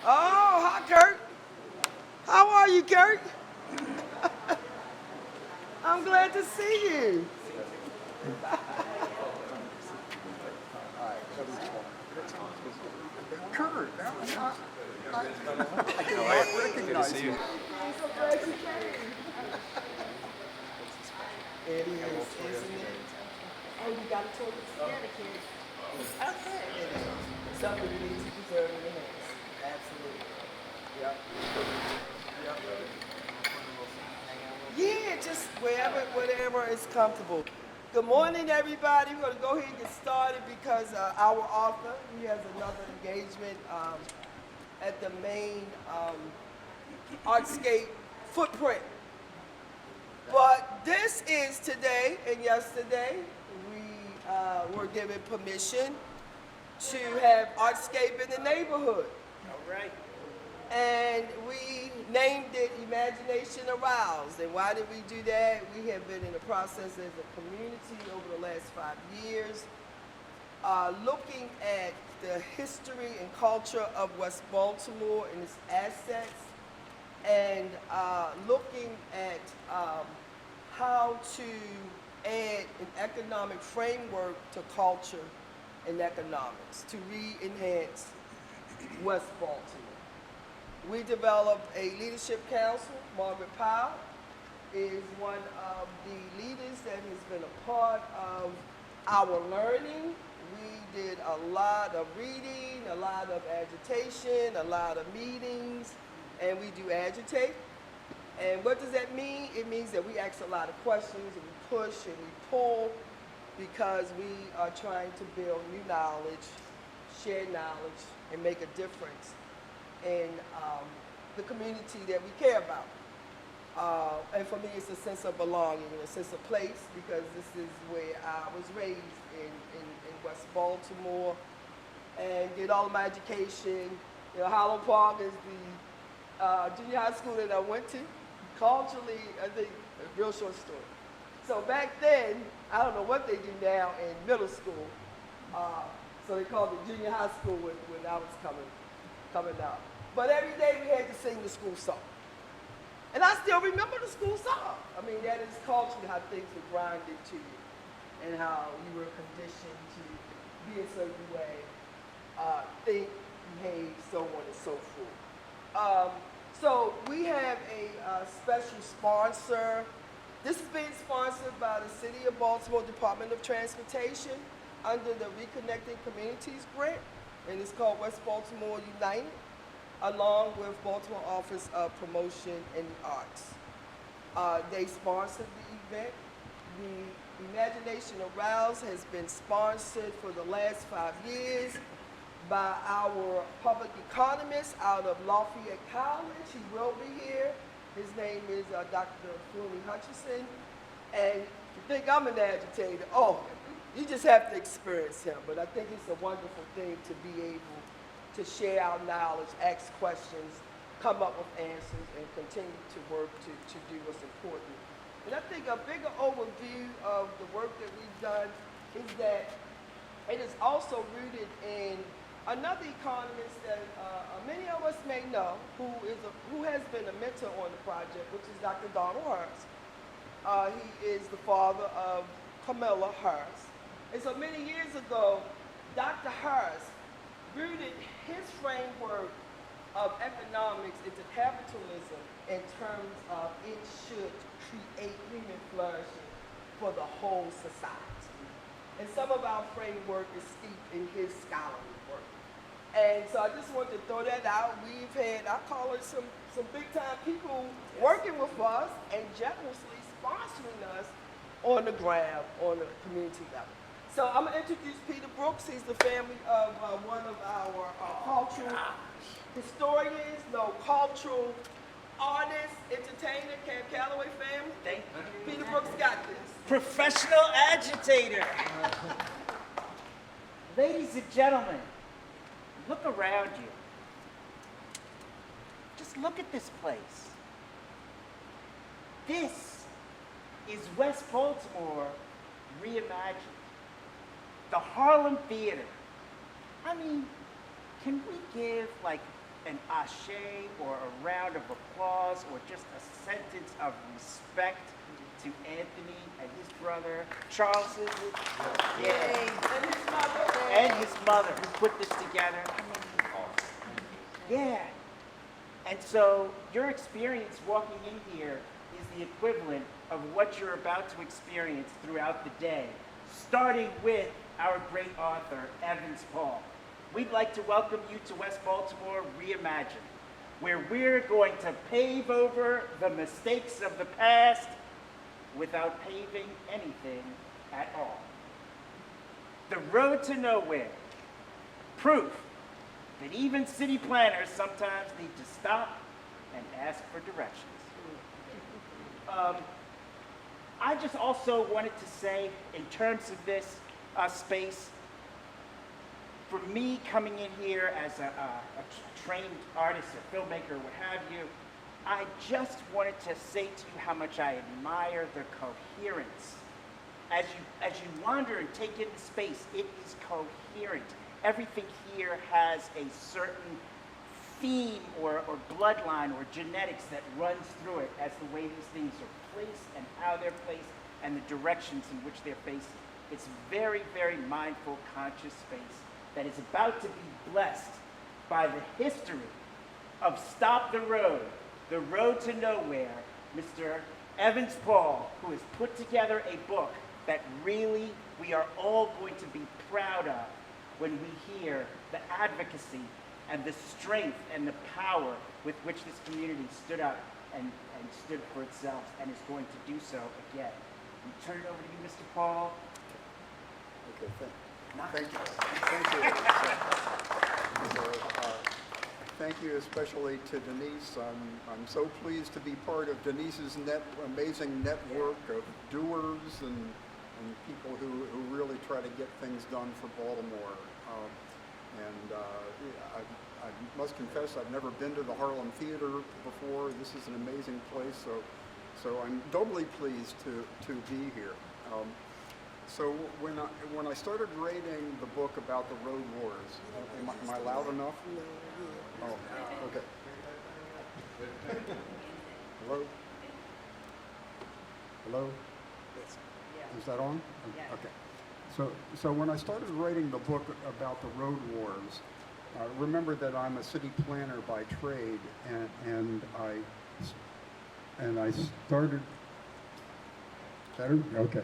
Oh, hi, Kurt. How are you, Kurt? I'm glad to see you. Kurt, I cannot recognize you. I'm so glad you came. It is, isn't it? Oh, you got to talk to the kids. Okay. It is. Something we need to preserve in the hands. Absolutely. Yep. Yep. Yeah, just whatever is comfortable. Good morning, everybody. We're going to go ahead and get started because our author, he has another engagement at the main Artscape footprint. But this is today and yesterday. We were given permission to have Artscape in the neighborhood. All right. And we named it Imagination Aroused. And why did we do that? We have been in the process as a community over the last 5 years, looking at the history and culture of West Baltimore and its assets, and looking at how to add an economic framework to culture and economics to re-enhance West Baltimore. We developed a leadership council. Margaret Paull is one of the leaders that has been a part of our learning. We did a lot of reading, a lot of agitation, a lot of meetings, and we do agitate. And what does that mean? It means that we ask a lot of questions, and we push and we pull, because we are trying to build new knowledge, share knowledge, and make a difference in the community that we care about. And for me, it's a sense of belonging, a sense of place, because this is where I was raised in West Baltimore and did all of my education. You know, Harlem Park is the junior high school that I went to. Culturally, I think, a real short story. So back then, I don't know what they do now in middle school. So they called it junior high school when I was coming out. But every day we had to sing the school song. And I still remember the school song. I mean, that is culturally how things were grinded to you and how you were conditioned to be a certain way, think, behave, so on and so forth. So we have a special sponsor. This is being sponsored by the City of Baltimore Department of Transportation under the Reconnecting Communities grant, and it's called West Baltimore United, along with Baltimore Office of Promotion and the Arts. They sponsored the event. The Imagination Aroused has been sponsored for the last 5 years by our public economist out of Lafayette College. He will be here. His name is Dr. Flooney Hutchison. And you think I'm an agitator? Oh, you just have to experience him. But I think it's a wonderful thing to be able to share our knowledge, ask questions, come up with answers, and continue to work to do what's important. And I think a bigger overview of the work that we've done is that it is also rooted in another economist that many of us may know, who has been a mentor on the project, which is Dr. Donald Harris. He is the father of Camilla Harris. And so many years ago, Dr. Harris rooted his framework of economics into capitalism in terms of it should create human flourishing for the whole society. And some of our framework is steeped in his scholarly work. And so I just wanted to throw that out. We've had, I call it some big time people working with us and generously sponsoring us on the ground, on the community level. So I'm gonna introduce Peter Brooks. He's the family of one of our cultural historians, cultural artists, entertainer, Camp Calloway family. Thank you. Peter Brooks got this. Professional agitator. Ladies and gentlemen, look around you. Just look at this place. This is West Baltimore reimagined. The Harlem Theatre. I mean, can we give like an ashe or a round of applause or just a sentence of respect to Anthony and his brother, Charles, is it? Yay. And his mother. And his mother who put this together. Yeah. And so your experience walking in here is the equivalent of what you're about to experience throughout the day, starting with our great author, Evans Paull. We'd like to welcome you to West Baltimore Reimagining, where we're going to pave over the mistakes of the past without paving anything at all. The road to nowhere. Proof that even city planners sometimes need to stop and ask for directions. I just also wanted to say, in terms of this space, for me coming in here as a trained artist or filmmaker, what have you, I just wanted to say to you how much I admire the coherence. As you wander and take in the space, it is coherent. Everything here has a certain theme or bloodline or genetics that runs through it as the way these things are placed and how they're placed and the directions in which they're facing. It's very, very mindful, conscious space that is about to be blessed by the history of Stop the Road to Nowhere, Mr. Evans Paull, who has put together a book that really we are all going to be proud of when we hear the advocacy and the strength and the power with which this community stood up and stood for itself and is going to do so again. We turn it over to you, Mr. Paull. Okay, thank you. Thank you. So, thank you especially to Denise. I'm so pleased to be part of Denise's amazing network of doers and people who really try to get things done for Baltimore. I must confess I've never been to the Harlem Theatre before. This is an amazing place, so I'm doubly pleased to be here. So when I started writing the book about the road wars, am I loud enough? Oh, okay. Hello? Hello? Is that on? Okay. So when I started writing the book about the road wars, remember that I'm a city planner by trade, and I started. Better? Okay.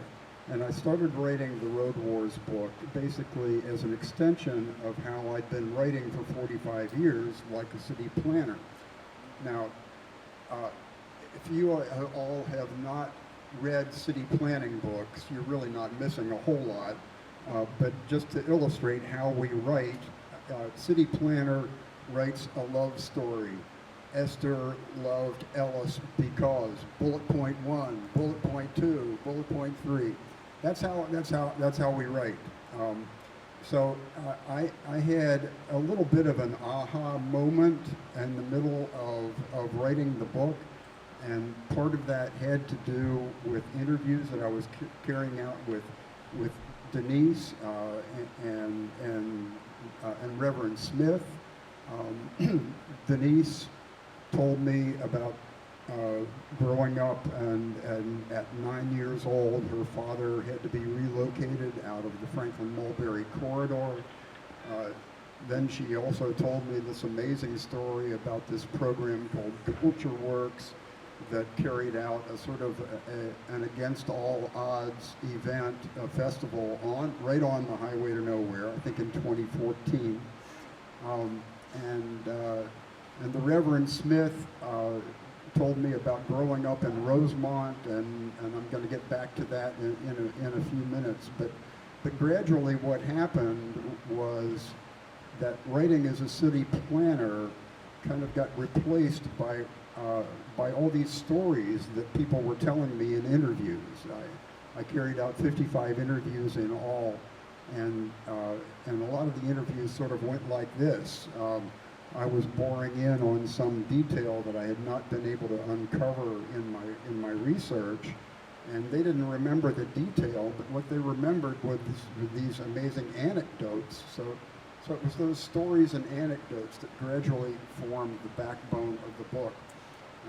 And I started writing the Road Wars book basically as an extension of how I'd been writing for 45 years like a city planner. Now, if you all have not read city planning books, you're really not missing a whole lot. But just to illustrate how we write, city planner writes a love story. Esther loved Ellis because, bullet point 1, bullet point 2, bullet point 3. That's how we write. So I had a little bit of an aha moment in the middle of writing the book, and part of that had to do with interviews that I was carrying out with Denise and Reverend Smith. Denise told me about growing up, and at 9 years old, her father had to be relocated out of the Franklin Mulberry corridor. Then she also told me this amazing story about this program called Culture Works that carried out a sort of an against all odds event, a festival right on the highway to nowhere, I think in 2014. And the Reverend Smith told me about growing up in Rosemont, and I'm going to get back to that in a few minutes. But gradually what happened was that writing as a city planner kind of got replaced by all these stories that people were telling me in interviews. I carried out 55 interviews in all, and a lot of the interviews sort of went like this. I was boring in on some detail that I had not been able to uncover in my research, and they didn't remember the detail, but what they remembered was these amazing anecdotes. So So it was those stories and anecdotes that gradually formed the backbone of the book.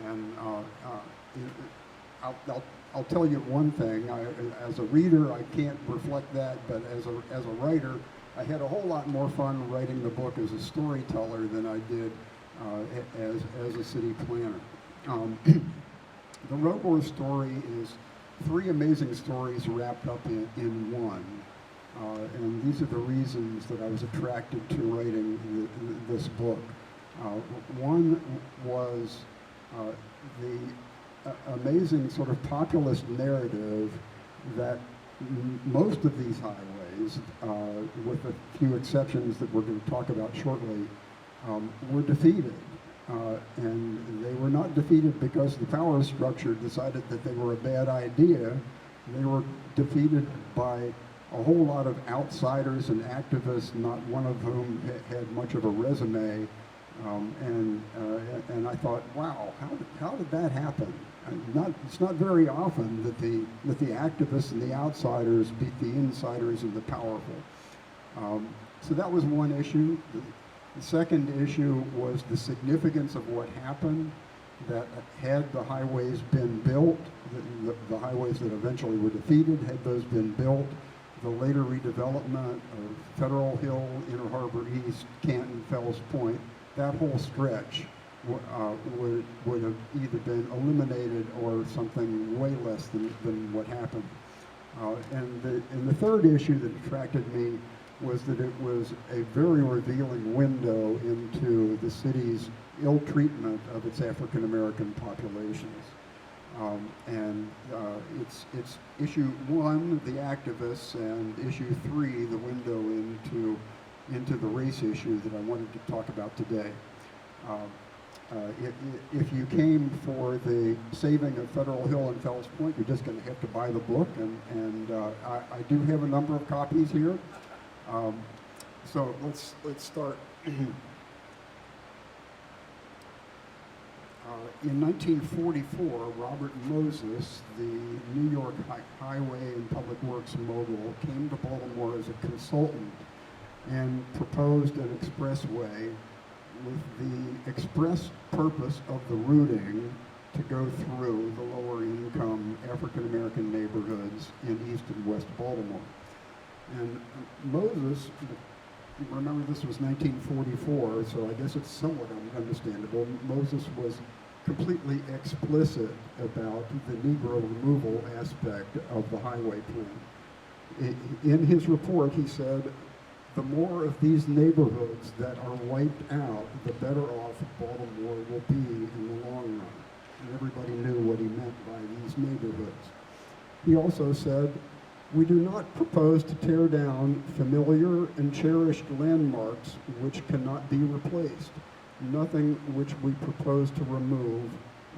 And I'll tell you one thing. As a reader, I can't reflect that, but as a writer, I had a whole lot more fun writing the book as a storyteller than I did as a city planner. The Road War story is 3 amazing stories wrapped up in one. And these are the reasons that I was attracted to writing this book. One was the amazing sort of populist narrative that most of these highways, with a few exceptions that we're going to talk about shortly, were defeated. And they were not defeated because the power structure decided that they were a bad idea. They were defeated by a whole lot of outsiders and activists, not one of whom had much of a resume. And I thought, wow, how did that happen? It's not very often that the activists and the outsiders beat the insiders and the powerful. So that was one issue. The second issue was the significance of what happened, that had the highways been built, the highways that eventually were defeated, had those been built, the later redevelopment of Federal Hill, Inner Harbor East, Canton, Fells Point, that whole stretch would have either been eliminated or something way less than what happened. And the third issue that attracted me was that it was a very revealing window into the city's ill treatment of its African American populations. It's issue 1, the activists, and issue 3, the window into the race issue that I wanted to talk about today. If you came for the saving of Federal Hill and Fells Point, you're just going to have to buy the book, and I do have a number of copies here. So let's start. In 1944, Robert Moses, the New York Highway and Public Works mogul, came to Baltimore as a consultant and proposed an expressway with the express purpose of the routing to go through the lower income African American neighborhoods in East and West Baltimore. And Moses, remember this was 1944, so I guess it's somewhat understandable. Moses was completely explicit about the Negro removal aspect of the highway plan. In his report, he said, the more of these neighborhoods that are wiped out, the better off Baltimore will be in the long run. And everybody knew what he meant by these neighborhoods. He also said, we do not propose to tear down familiar and cherished landmarks which cannot be replaced. Nothing which we propose to remove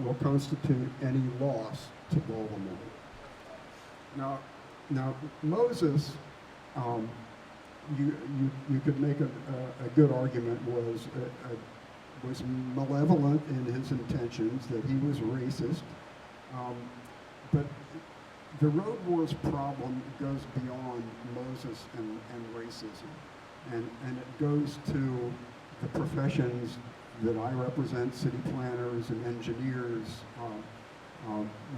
will constitute any loss to Baltimore. Now Moses, you could make a good argument, was malevolent in his intentions, that he was racist, but the Road Wars problem goes beyond Moses and racism, and it goes to the professions that I represent, city planners and engineers.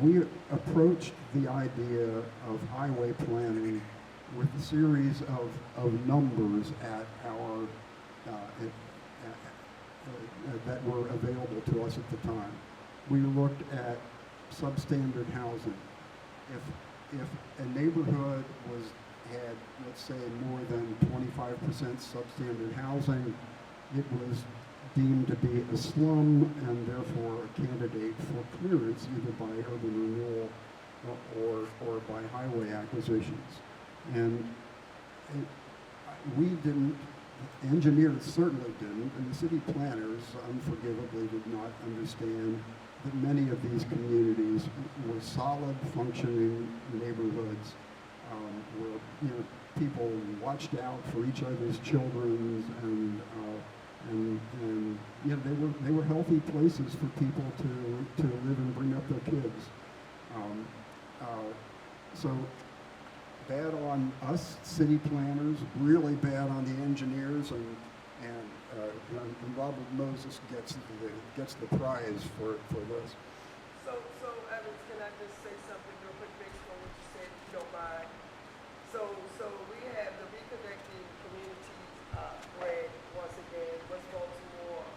We approached the idea of highway planning with a series of numbers at our that were available to us at the time. We looked at substandard housing. If a neighborhood had, let's say, more than 25% substandard housing, it was deemed to be a slum and therefore a candidate for clearance either by urban renewal or by highway acquisitions. And we didn't, engineers certainly didn't, and the city planners unforgivably did not understand that many of these communities were solid, functioning neighborhoods where people watched out for each other's children, and they were healthy places for people to live and bring up their kids. So bad on us city planners, really bad on the engineers, and Robert Moses gets the prize for this. So Evans, can I just say something real quick based on what you said, if you don't mind? So we have the Reconnecting Communities grant once again. West Baltimore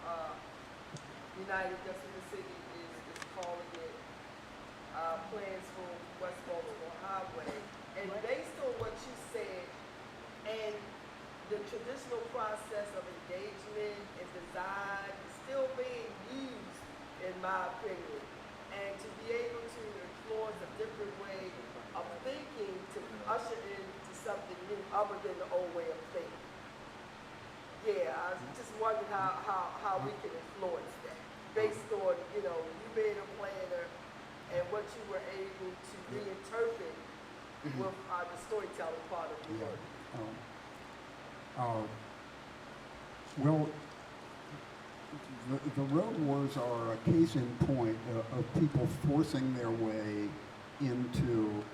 United Justice City is calling it plans for West Baltimore Highway. And based on what you said and the traditional process of engagement and design is still being used, in my opinion, and to be able to influence a different way of thinking to usher into something new other than the old way of thinking. Yeah, I just wondered how we can influence that based on, you being a planner and what you were able to reinterpret with the storytelling part of your work. Well, the road wars are a case in point of people forcing their way into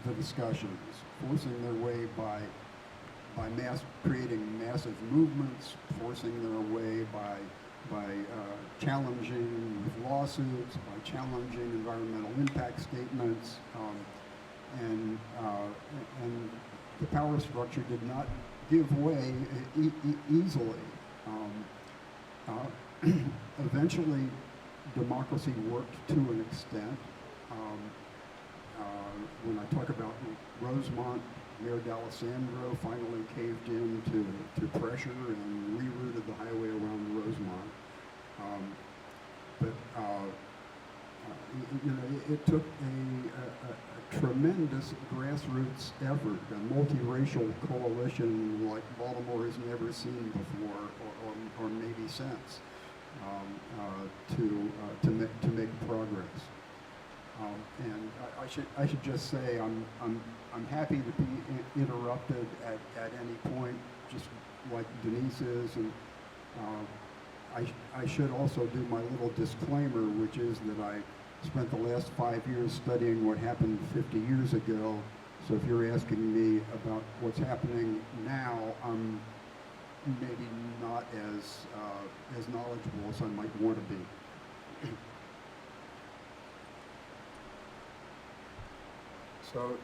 the discussions, forcing their way by creating massive movements, forcing their way by challenging with lawsuits, by challenging environmental impact statements, and the power structure did not give way easily. Eventually, democracy worked to an extent. When I talk about Rosemont, Mayor D'Alessandro finally caved in to pressure and rerouted the highway around Rosemont. It took a tremendous grassroots effort, a multiracial coalition like Baltimore has never seen before, or maybe since, to make progress. And I should just say I'm happy to be interrupted at any point, just like Denise is, and I should also do my little disclaimer, which is that I spent the last 5 years studying what happened 50 years ago. So if you're asking me about what's happening now, I'm maybe not as knowledgeable as I might want to be. So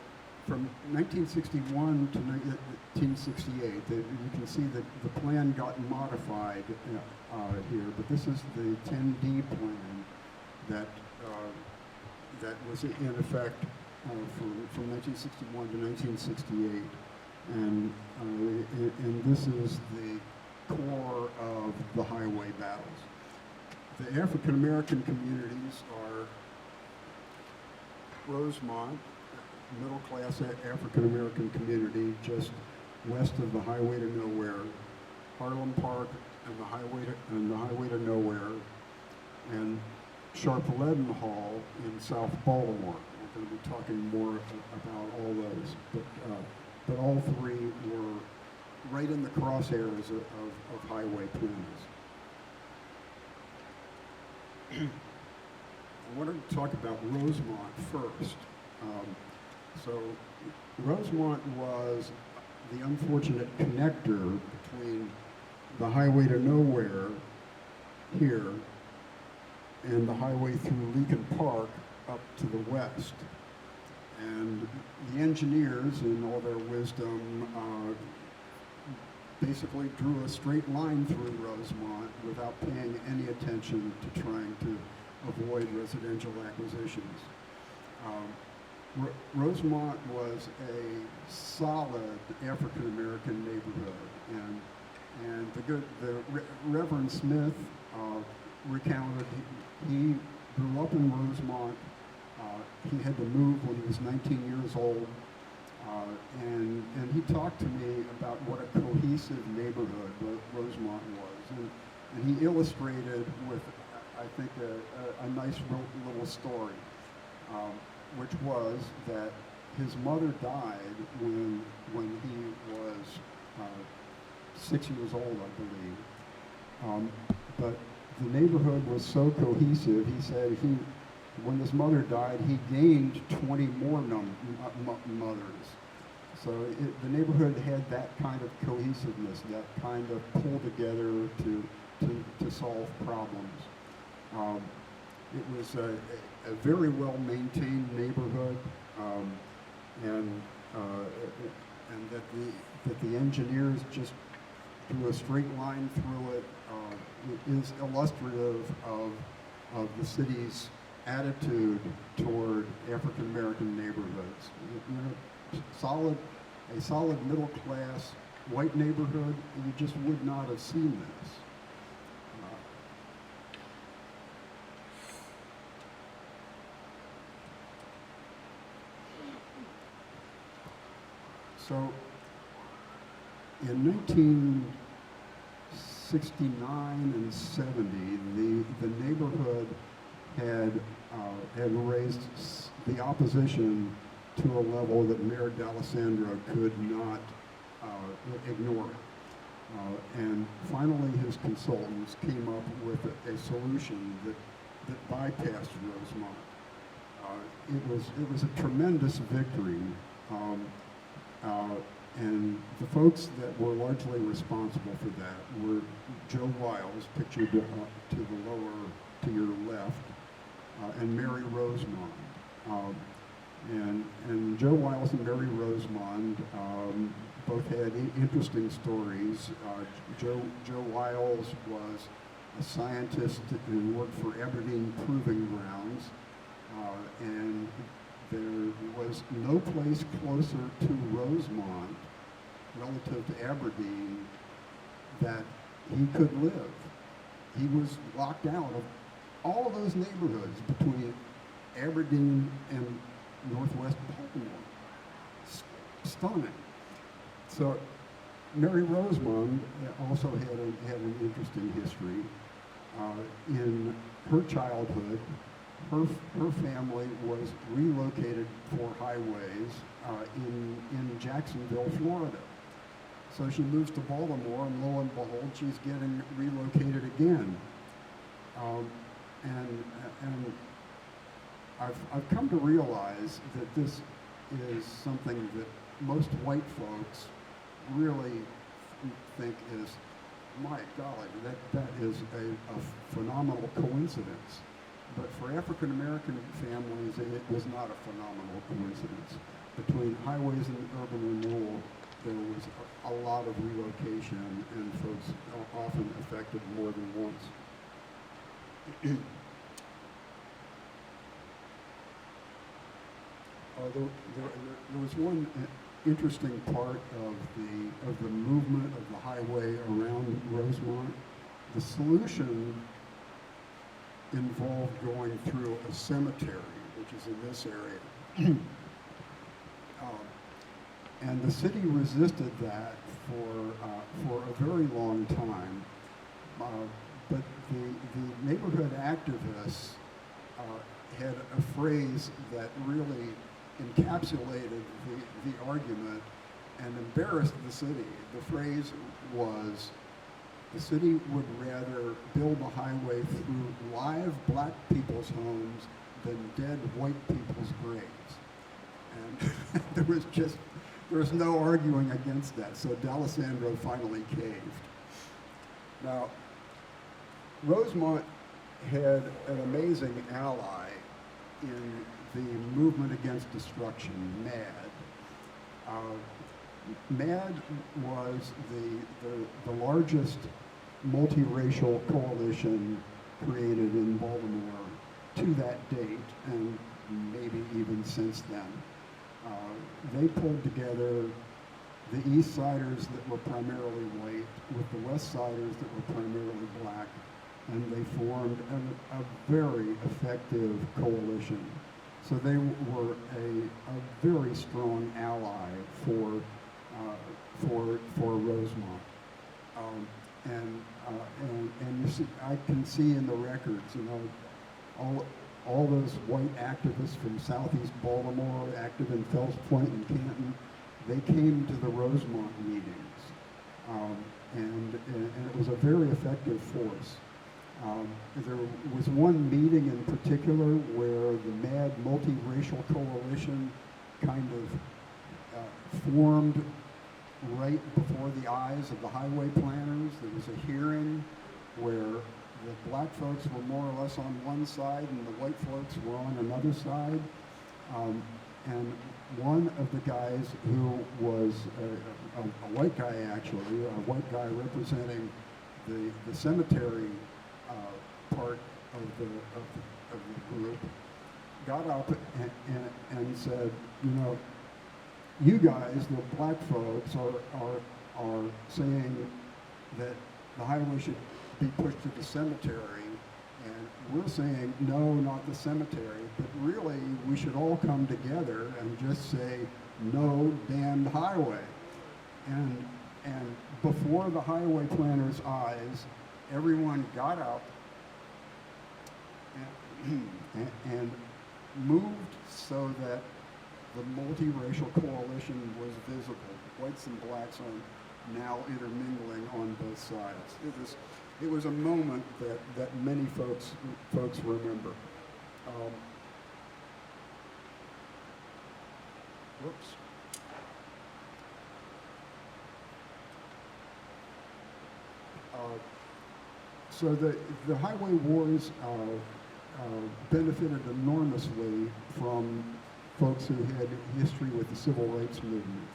from 1961 to 1968, you can see that the plan got modified here, but this is the 10D plan that was in effect from 1961 to 1968, and this is the core of the highway battles. The African American communities are Rosemont, middle-class African American community just west of the highway to nowhere, Harlem Park and the highway to nowhere, and Sharp-Leadenhall in South Baltimore. We're going to be talking more about all those, but all three were right in the crosshairs of highway plans. I wanted to talk about Rosemont first. So Rosemont was the unfortunate connector between the highway to nowhere here and the highway through Lincoln Park up to the west. And the engineers, in all their wisdom, basically drew a straight line through Rosemont without paying any attention to trying to avoid residential acquisitions. Rosemont was a solid African American neighborhood, and the Reverend Smith recounted he grew up in Rosemont. He had to move when he was 19 years old, and he talked to me about what a cohesive neighborhood Rosemont was, and he illustrated with, I think, a nice little story. Which was that his mother died when he was 6 years old, I believe. But the neighborhood was so cohesive. He said when his mother died, he gained 20 more mothers. So the neighborhood had that kind of cohesiveness, that kind of pull together to solve problems. It was a very well maintained neighborhood, and that the engineers just drew a straight line through it is illustrative of the city's attitude toward African American neighborhoods. You know, a solid middle class white neighborhood, you just would not have seen this. So in 1969 and 70, the neighborhood had raised the opposition to a level that Mayor D'Alessandro could not ignore. And finally, his consultants came up with a solution that bypassed Rosemont. It was a tremendous victory. And the folks that were largely responsible for that were Joe Wiles, pictured to your left, and Mary Rosemond. And Joe Wiles and Mary Rosemond both had interesting stories. Joe Wiles was a scientist who worked for Aberdeen Proving Grounds, and there was no place closer to Rosemont relative to Aberdeen that he could live. He was locked out of all of those neighborhoods between Aberdeen and Northwest Baltimore. Stunning. So Mary Rosemond also had an interesting history. In her childhood, her family was relocated for highways in Jacksonville, Florida. So she moves to Baltimore, and lo and behold, she's getting relocated again. And I've come to realize that this is something that most white folks really think is, my golly, that is a phenomenal coincidence. But for African American families, it was not a phenomenal coincidence. Between highways and urban renewal, there was a lot of relocation, and folks often affected more than once. There was one interesting part of the movement of the highway around Rosemont. The solution involved going through a cemetery, which is in this area. And the city resisted that for a very long time. But the neighborhood activists had a phrase that really encapsulated the argument and embarrassed the city. The phrase was, the city would rather build a highway through live black people's homes than dead white people's graves. And there was no arguing against that, so D'Alessandro finally caved. Now, Rosemont had an amazing ally in the movement against destruction, MAD. MAD was the largest multiracial coalition created in Baltimore to that date, and maybe even since then. They pulled together the East Siders that were primarily white with the West Siders that were primarily black, and they formed a very effective coalition. So they were a very strong ally for Rosemont. And you see, I can see in the records, all those white activists from Southeast Baltimore, active in Fells Point and Canton, they came to the Rosemont meetings, and it was a very effective force. There was one meeting in particular where the MAD Multiracial Coalition kind of formed right before the eyes of the highway planners. There was a hearing where the black folks were more or less on one side and the white folks were on another side. And one of the guys who was a white guy, actually, a white guy representing the cemetery part of the group, got up and said, you know, you guys, the black folks, are saying that the highway should be pushed to the cemetery, and we're saying, no, not the cemetery, but really we should all come together and just say, no damned highway. And before the highway planners' eyes, everyone got up and moved so that the multiracial coalition was visible. Whites and blacks are now intermingling on both sides. It was a moment that many folks remember. Whoops. So the highway wars benefited enormously from folks who had history with the civil rights movement.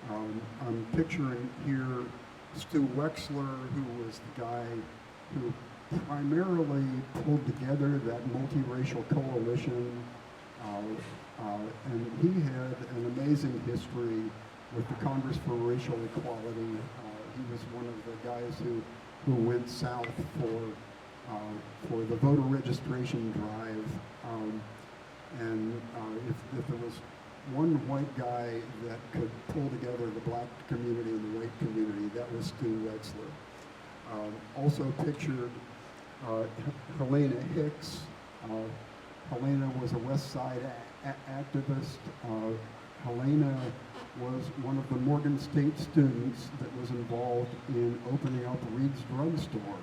I'm picturing here Stu Wexler, who was the guy who primarily pulled together that multiracial coalition, and he had an amazing history with the Congress for Racial Equality. He was one of the guys who went south for the voter registration drive. If there was one white guy that could pull together the black community and the white community, that was Stu Wexler. Also pictured Helena Hicks. Helena was a West Side activist. Helena was one of the Morgan State students that was involved in opening up Reed's Drugstore.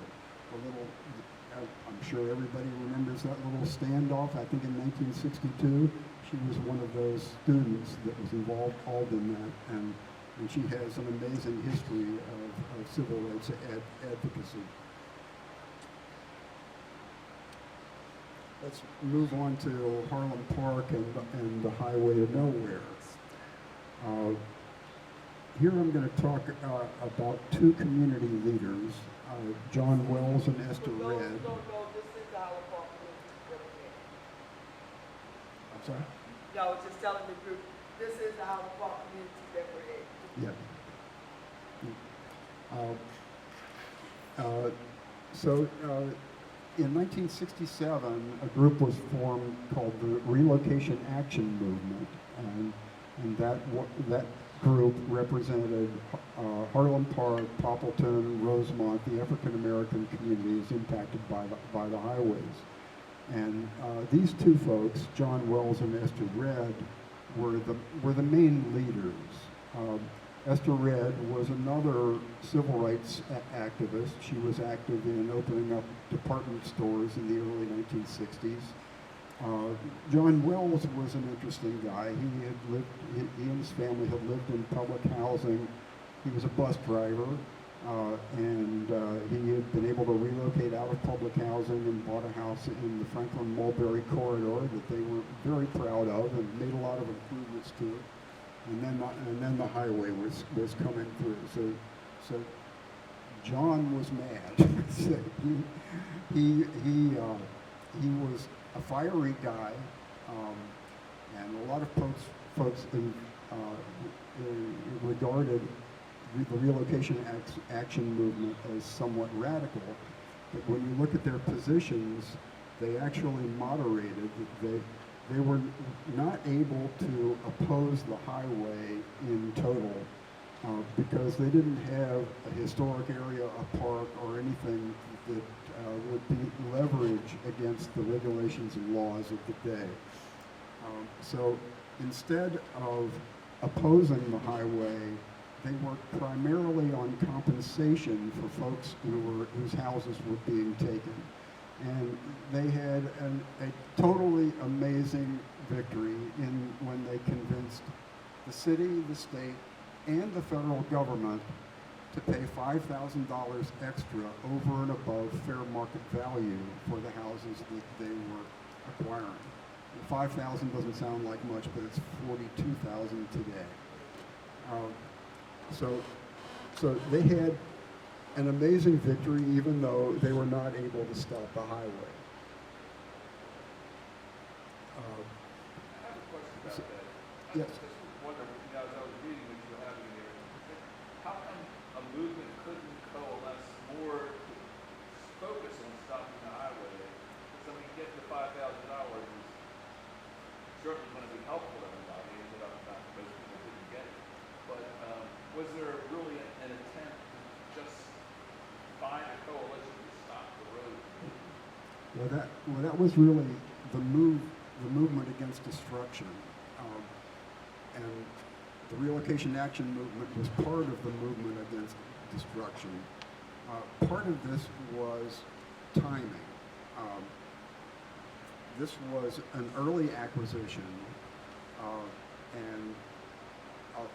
I'm sure everybody remembers that little standoff, I think in 1962. She was one of those students that was involved in that, and she has an amazing history of civil rights advocacy. Let's move on to Harlem Park and the Highway to Nowhere. Here I'm going to talk about two community leaders, John Wells and Esther Red. No, this is the Harlem Park community. I'm sorry? No, I was just telling the group, this is the Harlem Park community that we're in. Yeah. In 1967, a group was formed called the Relocation Action Movement, and that group represented Harlem Park, Poppleton, Rosemont, the African American communities impacted by the highways. And these two folks, John Wells and Esther Red, were the main leaders. Esther Red was another civil rights activist. She was active in opening up department stores in the early 1960s. John Wells was an interesting guy. He and his family had lived in public housing. He was a bus driver, and he had been able to relocate out of public housing and bought a house in the Franklin-Mulberry corridor that they were very proud of and made a lot of improvements to it. And then the highway was coming through. So John was mad. So he was a fiery guy, and a lot of folks regarded the relocation action movement as somewhat radical. But when you look at their positions, they actually moderated. They were not able to oppose the highway in total because they didn't have a historic area, a park, or anything that would be leverage against the regulations and laws of the day. So instead of opposing the highway, they worked primarily on compensation for folks whose houses were being taken. And they had a totally amazing victory when they convinced the city, the state, and the federal government to pay $5,000 extra over and above fair market value for the houses that they were acquiring. $5,000 doesn't sound like much, but it's $42,000 today. So they had an amazing victory, even though they were not able to stop the highway. I have a question about that. Yes. I just wonder, as I was reading what you were having here, how come a movement couldn't coalesce more to focus on stopping the highway? Because I mean, getting the $5,000 is certainly going to be helpful to everybody, and not most people didn't get it. But was there really an attempt to just find a coalition to stop the road? Well, that was really the movement against destruction, and the Relocation Action Movement was part of the movement against destruction. Part of this was timing. This was an early acquisition, and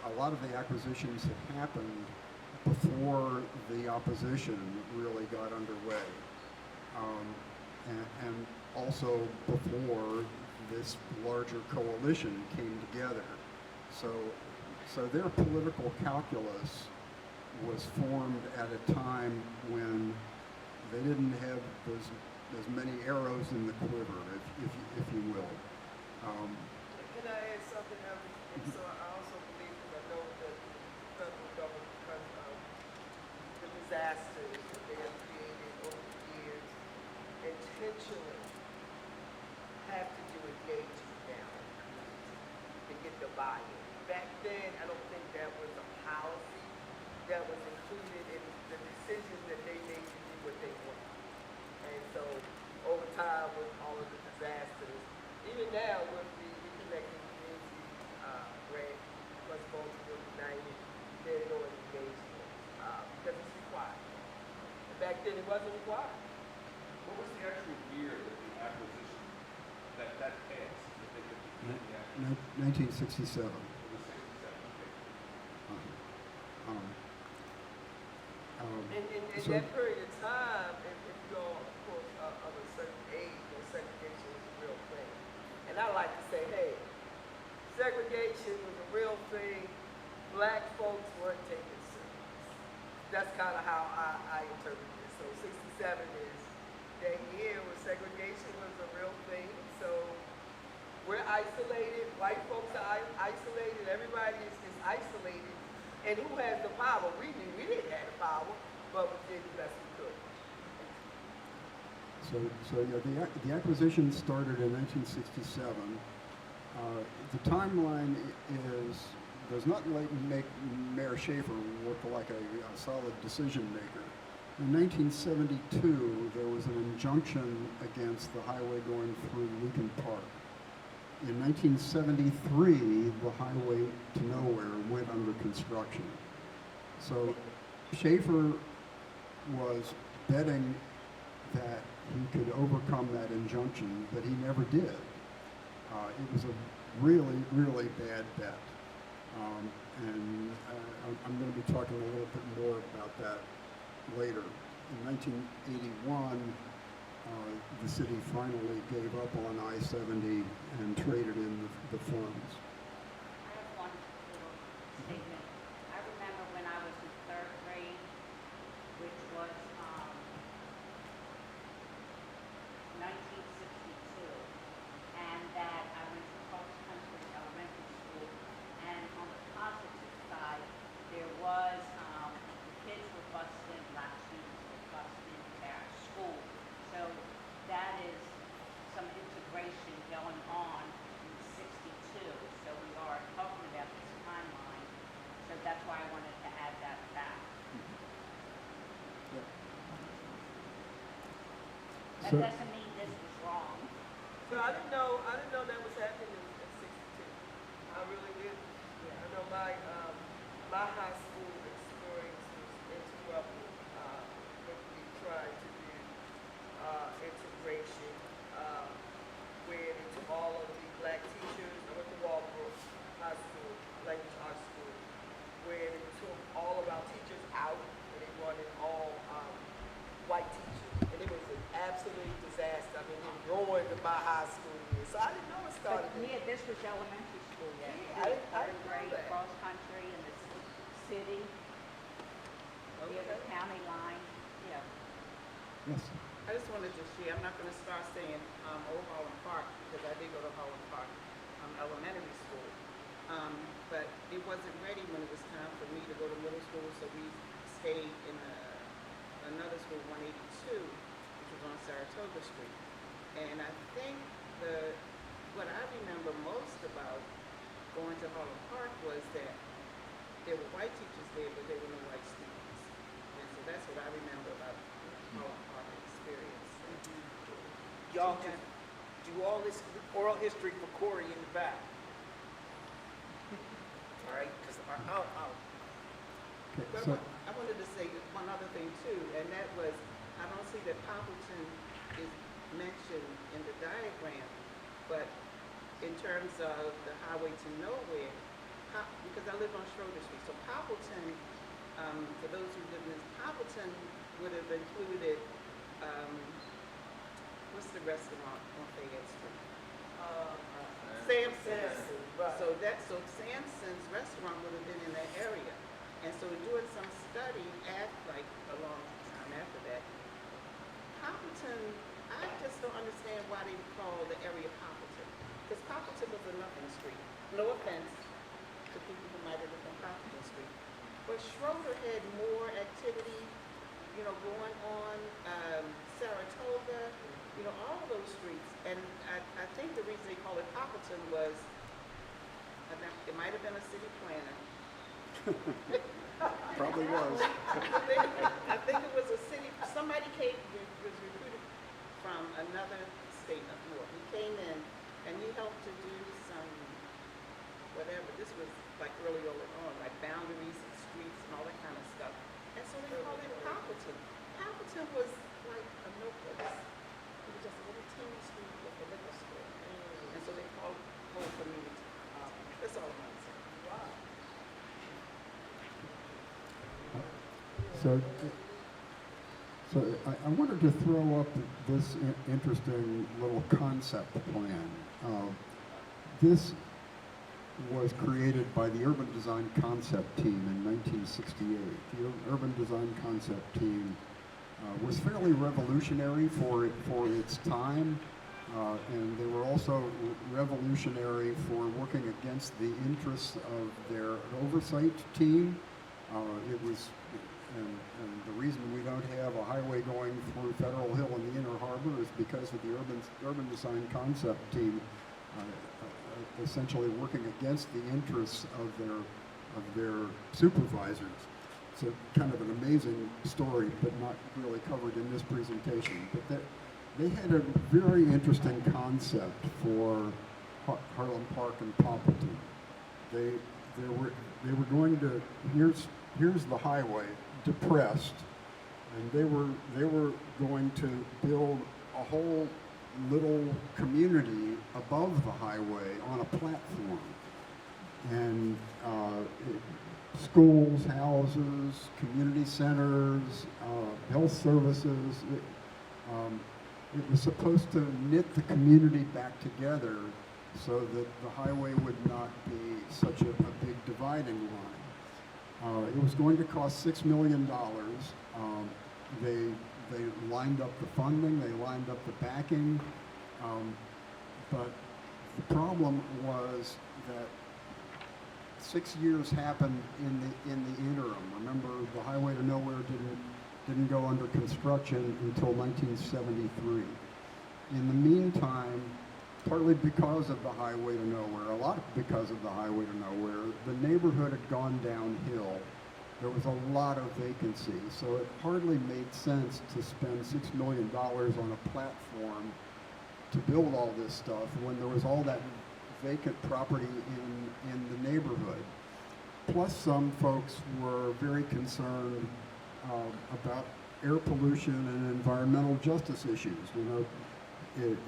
a lot of the acquisitions had happened before the opposition really got underway, and also before this larger coalition came together. So their political calculus was formed at a time when they didn't have as many arrows in the quiver, if you will. Can I add something else? And so I also believe, because I know that the federal government, because of the disasters that they have created over the years, intentionally have to do engagement now to get the buy-in. Back then, I don't think that was a policy that was included in the decisions that they made to do what they wanted. And so, over time, with all of the disasters, even now with the Reconnecting Community grant, West Baltimore United, they're doing engagement because it's required. And back then, it wasn't required. What was the actual year that the acquisition that passed? That they could begin the acquisition? 1967. It was 67. Okay. In So- that period of time, if you're, of course, of a certain age, segregation was a real thing. And I like to say, hey, segregation was a real thing. Black folks weren't taken serious. That's kind of how I interpret it. So 67 is that year where segregation was a real thing. So we're isolated. White folks are isolated. Everybody is isolated. And who has the power? We knew we didn't have the power, but we did the best we could. So yeah, the acquisition started in 1967. The timeline does not make Mayor Schaefer look like a solid decision maker. In 1972, there was an injunction against the highway going through Lincoln Park. In 1973, the highway to nowhere went under construction. So Schaefer was betting that he could overcome that injunction, but he never did. It was a really, really bad bet. I'm going to be talking a little bit more about that later. In 1981, the city finally gave up on I-70 and traded in the funds. I have one little statement. I remember when I was in third grade, which was 1962, and that I went to Cross Country Elementary School, and on the positive side, there was, the kids were busing, black students were busing their school. So that is some integration going on in 62. So we are talking about this timeline. So that's why I wanted to add that back. That So- doesn't mean this was wrong. So I didn't know that was happening in 62. I really didn't. I know my my high school experience was interrupted when we tried to do integration, where they took all of the black teachers. I went to Walbrook High School, language arts school, where they took all of our teachers out and they brought in all white teachers, and it was an absolute disaster. I mean, it ruined my high school years. So I didn't know it started. Yeah, this was elementary school, yeah. Yeah, I didn't know Grade, that. cross country in the city, near the county line, yeah. Yes. I just wanted to share, I'm not gonna start saying, Old Harlem Park, because I did go to Harlem Park, elementary school. But it wasn't ready when it was time for me to go to middle school, so we stayed in another school, 182, which was on Saratoga Street. And I think what I remember most about going to Harlem Park was that there were white teachers there, but there were no white students. And so that's what I remember about Harlem Park experience. Y'all can do all this oral history for Corey in the back. All right, because I'll Okay, But so, I wanted to say one other thing too, and that was, I don't see that Poppleton is mentioned in the diagram, but in terms of the highway to nowhere, because I live on Schroeder Street, so Poppleton, for those who live in this, Poppleton would have included, what's the restaurant on Fayette Street? Samson's. Right. So Samson's restaurant would have been in that area. And so doing some study a long time after that, Poppleton, I just don't understand why they would call the area Poppleton. Because Poppleton was a nothing street. No offense to people who might have lived on Poppleton Street. But Schroeder had more activity, going on, Saratoga, all of those streets. And I think the reason they call it Poppleton was, it might have been a city planner. probably was. I think it was a city, somebody was recruited from another state up north. He came in and he helped to do some, whatever, this was like early on, like boundaries and streets and all that kind of stuff. And so they called it Poppleton. Poppleton was like a no place. It was just a little teeny street with a liquor store. And so they called it whole community. That's all I'm saying. So I wanted to throw up this interesting little concept plan. This was created by the Urban Design Concept Team in 1968. The Urban Design Concept Team was fairly revolutionary for its time, and they were also revolutionary for working against the interests of their oversight team. And the reason we don't have a highway going through Federal Hill in the Inner Harbor is because of the Urban Design Concept Team essentially working against the interests of their supervisors. It's a kind of an amazing story, but not really covered in this presentation. But they had a very interesting concept for Harlem Park and Poppleton. They were going to, here's the highway, depressed, and they were going to build a whole little community above the highway on a platform, and schools, houses, community centers, health services. It was supposed to knit the community back together so that the highway would not be such a big dividing line. It was going to cost $6 million. They lined up the funding, they lined up the backing, but the problem was that 6 years happened in the interim. Remember, the Highway to Nowhere didn't go under construction until 1973. In the meantime, partly because of the Highway to Nowhere, a lot because of the Highway to Nowhere, the neighborhood had gone downhill. There was a lot of vacancy, so it hardly made sense to spend $6 million on a platform to build all this stuff when there was all that vacant property in the neighborhood. plus some folks were very concerned about air pollution and environmental justice issues. You know,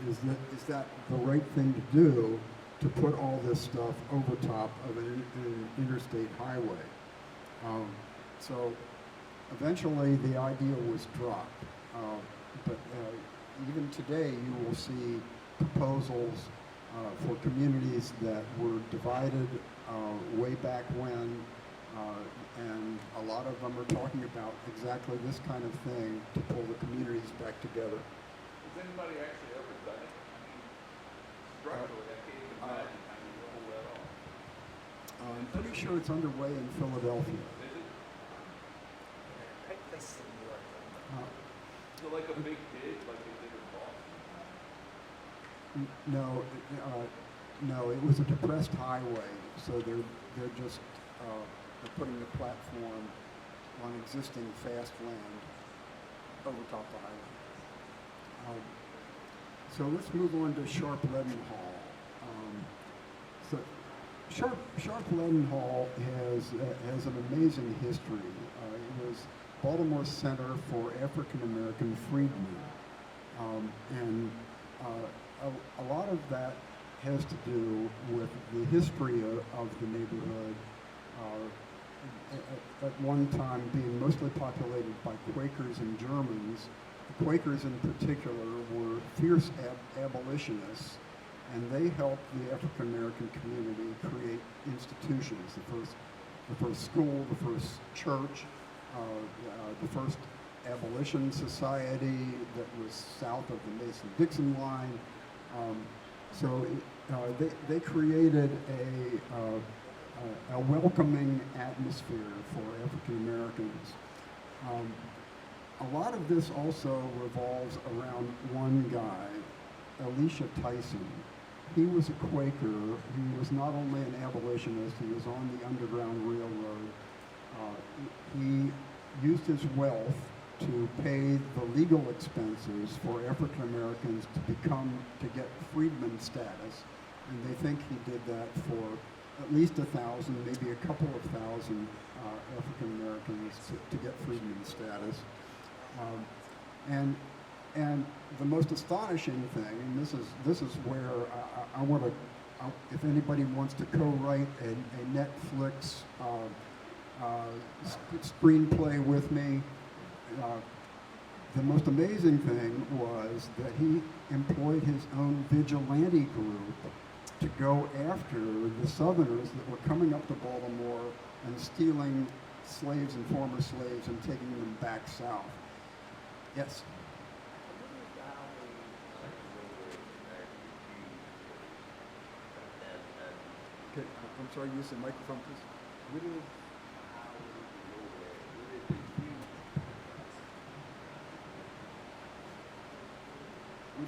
is that the right thing to do, to put all this stuff over top of an interstate highway? So eventually the idea was dropped. But even today you will see proposals for communities that were divided way back when, and a lot of them are talking about exactly this kind of thing to pull the communities back together. Has anybody actually ever done it? I mean, structurally, I can't even imagine how you roll that off. I'm pretty sure it's underway in Philadelphia. Is it? Places in New York. So like a big dig, like they did in Boston? No, it was a depressed highway, so they're just they're putting the platform on existing fast land over top the highway. So let's move on to Sharp Leadenhall. So Sharp Leadenhall has an amazing history. It was Baltimore's Center for African American Freedmen, and a lot of that has to do with the history of the neighborhood. At one time being mostly populated by Quakers and Germans. The Quakers in particular were fierce abolitionists, and they helped the African American community create institutions. The first school, the first church, the first abolition society that was south of the Mason-Dixon line. So they created a welcoming atmosphere for African Americans. A lot of this also revolves around one guy, Elisha Tyson. He was a Quaker. He was not only an abolitionist, he was on the Underground Railroad. He used his wealth to pay the legal expenses for African Americans to get freedman status, and they think he did that for at least 1,000, maybe a couple of thousand African Americans to get freedman status. And the most astonishing thing, and this is where I want to, if anybody wants to co-write a Netflix screenplay with me, the most amazing thing was that he employed his own vigilante group to go after the Southerners that were coming up to Baltimore and stealing slaves and former slaves and taking them back south. Yes? Okay, I'm sorry, use the microphone, please. What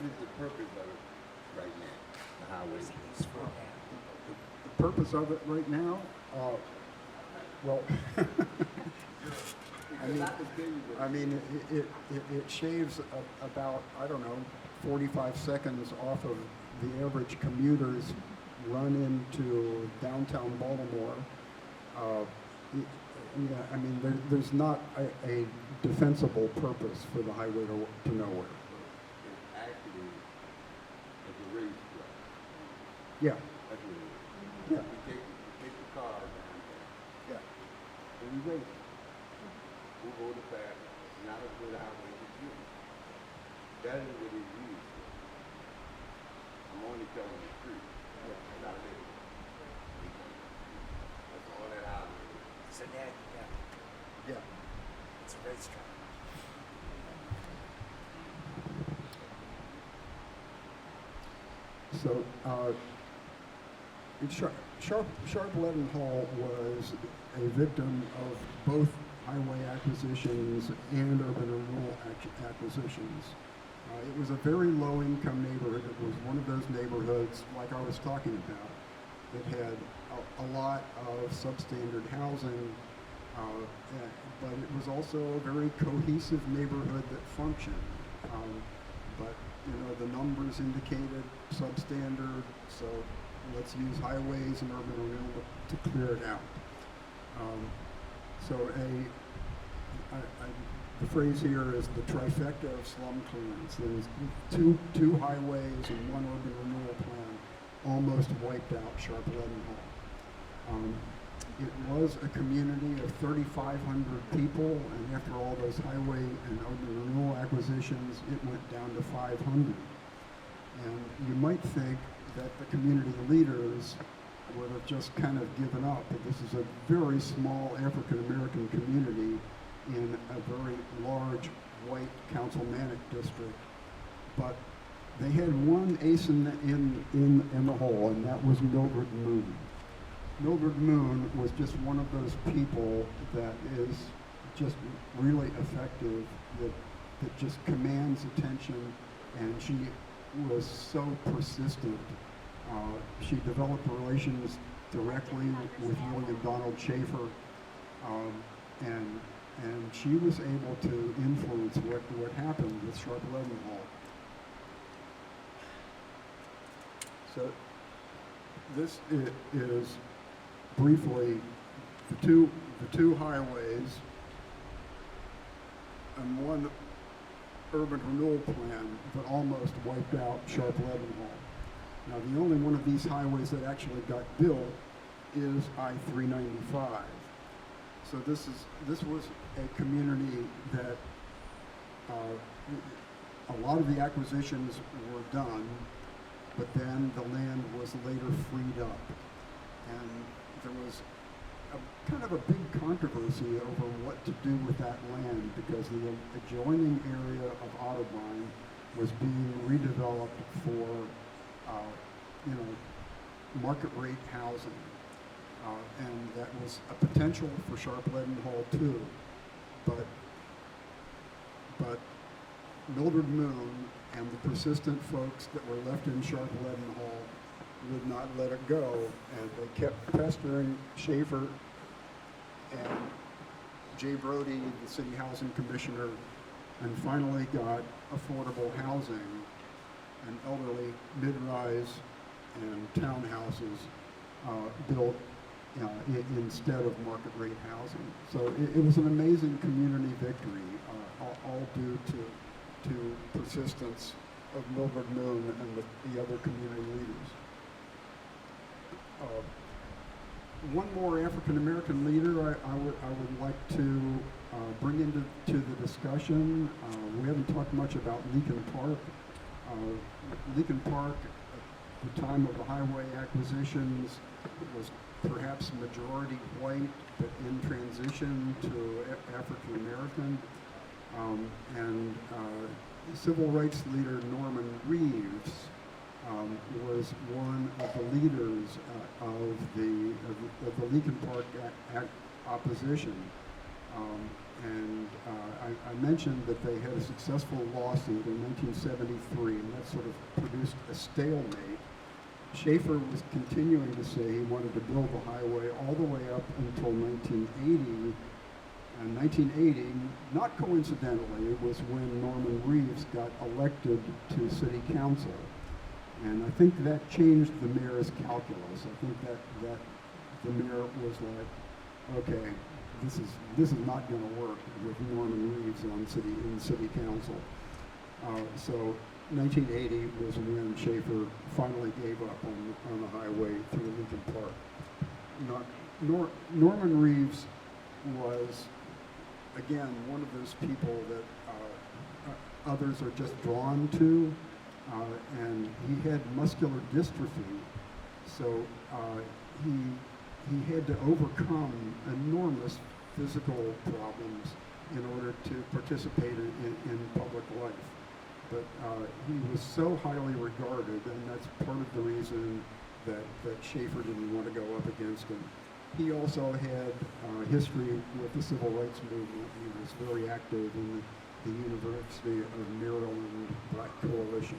is the purpose of it right now? The highway. The purpose of it right now, well, I mean, it shaves about, I don't know, 45 seconds off of the average commuter's run into downtown Baltimore. Yeah, I mean, there's not a defensible purpose for the highway to nowhere. It's actually, it's a racetrack. Yeah, That's what it is. yeah, We take the cars down there, yeah. and we race. Who go the fastest? It's not a good highway to do. That is what it's used for. I'm only telling the truth. It's not a big. That's all that highway is. So now, Yeah. it's a racetrack. So, Sharp Leadenhall was a victim of both highway acquisitions and urban renewal acquisitions. It was a very low-income neighborhood. It was one of those neighborhoods, like I was talking about, that had a lot of substandard housing, but it was also a very cohesive neighborhood that functioned. But you know, the numbers indicated substandard, so let's use highways and urban renewal to clear it out. So the phrase here is the trifecta of slum clearance. There's two highways and one urban renewal plan almost wiped out Sharp Leadenhall. It was a community of 3,500 people, and after all those highway and urban renewal acquisitions, it went down to 500. And you might think that the community leaders would have just kind of given up, but this is a very small African-American community in a very large white councilmanic district. But they had one ace in the hole, and that was Mildred Moon. Mildred Moon was just one of those people that is just really effective, that just commands attention, and she was so persistent. She developed relations directly with William Donald Schaefer, and she was able to influence what happened with Sharp Leadenhall. So this is briefly the two highways and one urban renewal plan that almost wiped out Sharp Leadenhall. Now, the only one of these highways that actually got built is I-395. So this was a community that a lot of the acquisitions were done, but then the land was later freed up. And there was kind of a big controversy over what to do with that land because the adjoining area of Otterbein was being redeveloped for market rate housing. And that was a potential for Sharp Leadenhall too. But Mildred Moon and the persistent folks that were left in Sharp Leadenhall would not let it go, and they kept pestering Schaefer and Jay Brody, the city housing commissioner, and finally got affordable housing and elderly mid-rise and townhouses built instead of market rate housing. So it was an amazing community victory, all due to persistence of Mildred Moon and the other community leaders. One more African American leader I would like to bring into the discussion. We haven't talked much about Leakin Park. Leakin Park, at the time of the highway acquisitions, was perhaps majority white, but in transition to African American. And civil rights leader Norman Reeves was one of the leaders of the Leakin Park opposition. I mentioned that they had a successful lawsuit in 1973, and that sort of produced a stalemate. Schaefer was continuing to say he wanted to build the highway all the way up until 1980. And 1980, not coincidentally, was when Norman Reeves got elected to city council. And I think that changed the mayor's calculus. I think that the mayor was like, okay, this is not going to work with Norman Reeves in city council. So 1980 was when Schaefer finally gave up on the highway through Leakin Park. Norman Reeves was, again, one of those people that others are just drawn to, and he had muscular dystrophy, so he had to overcome enormous physical problems in order to participate in public life. But he was so highly regarded, and that's part of the reason that Schaefer didn't want to go up against him. He also had history with the civil rights movement. He was very active in the University of Maryland Black Coalition.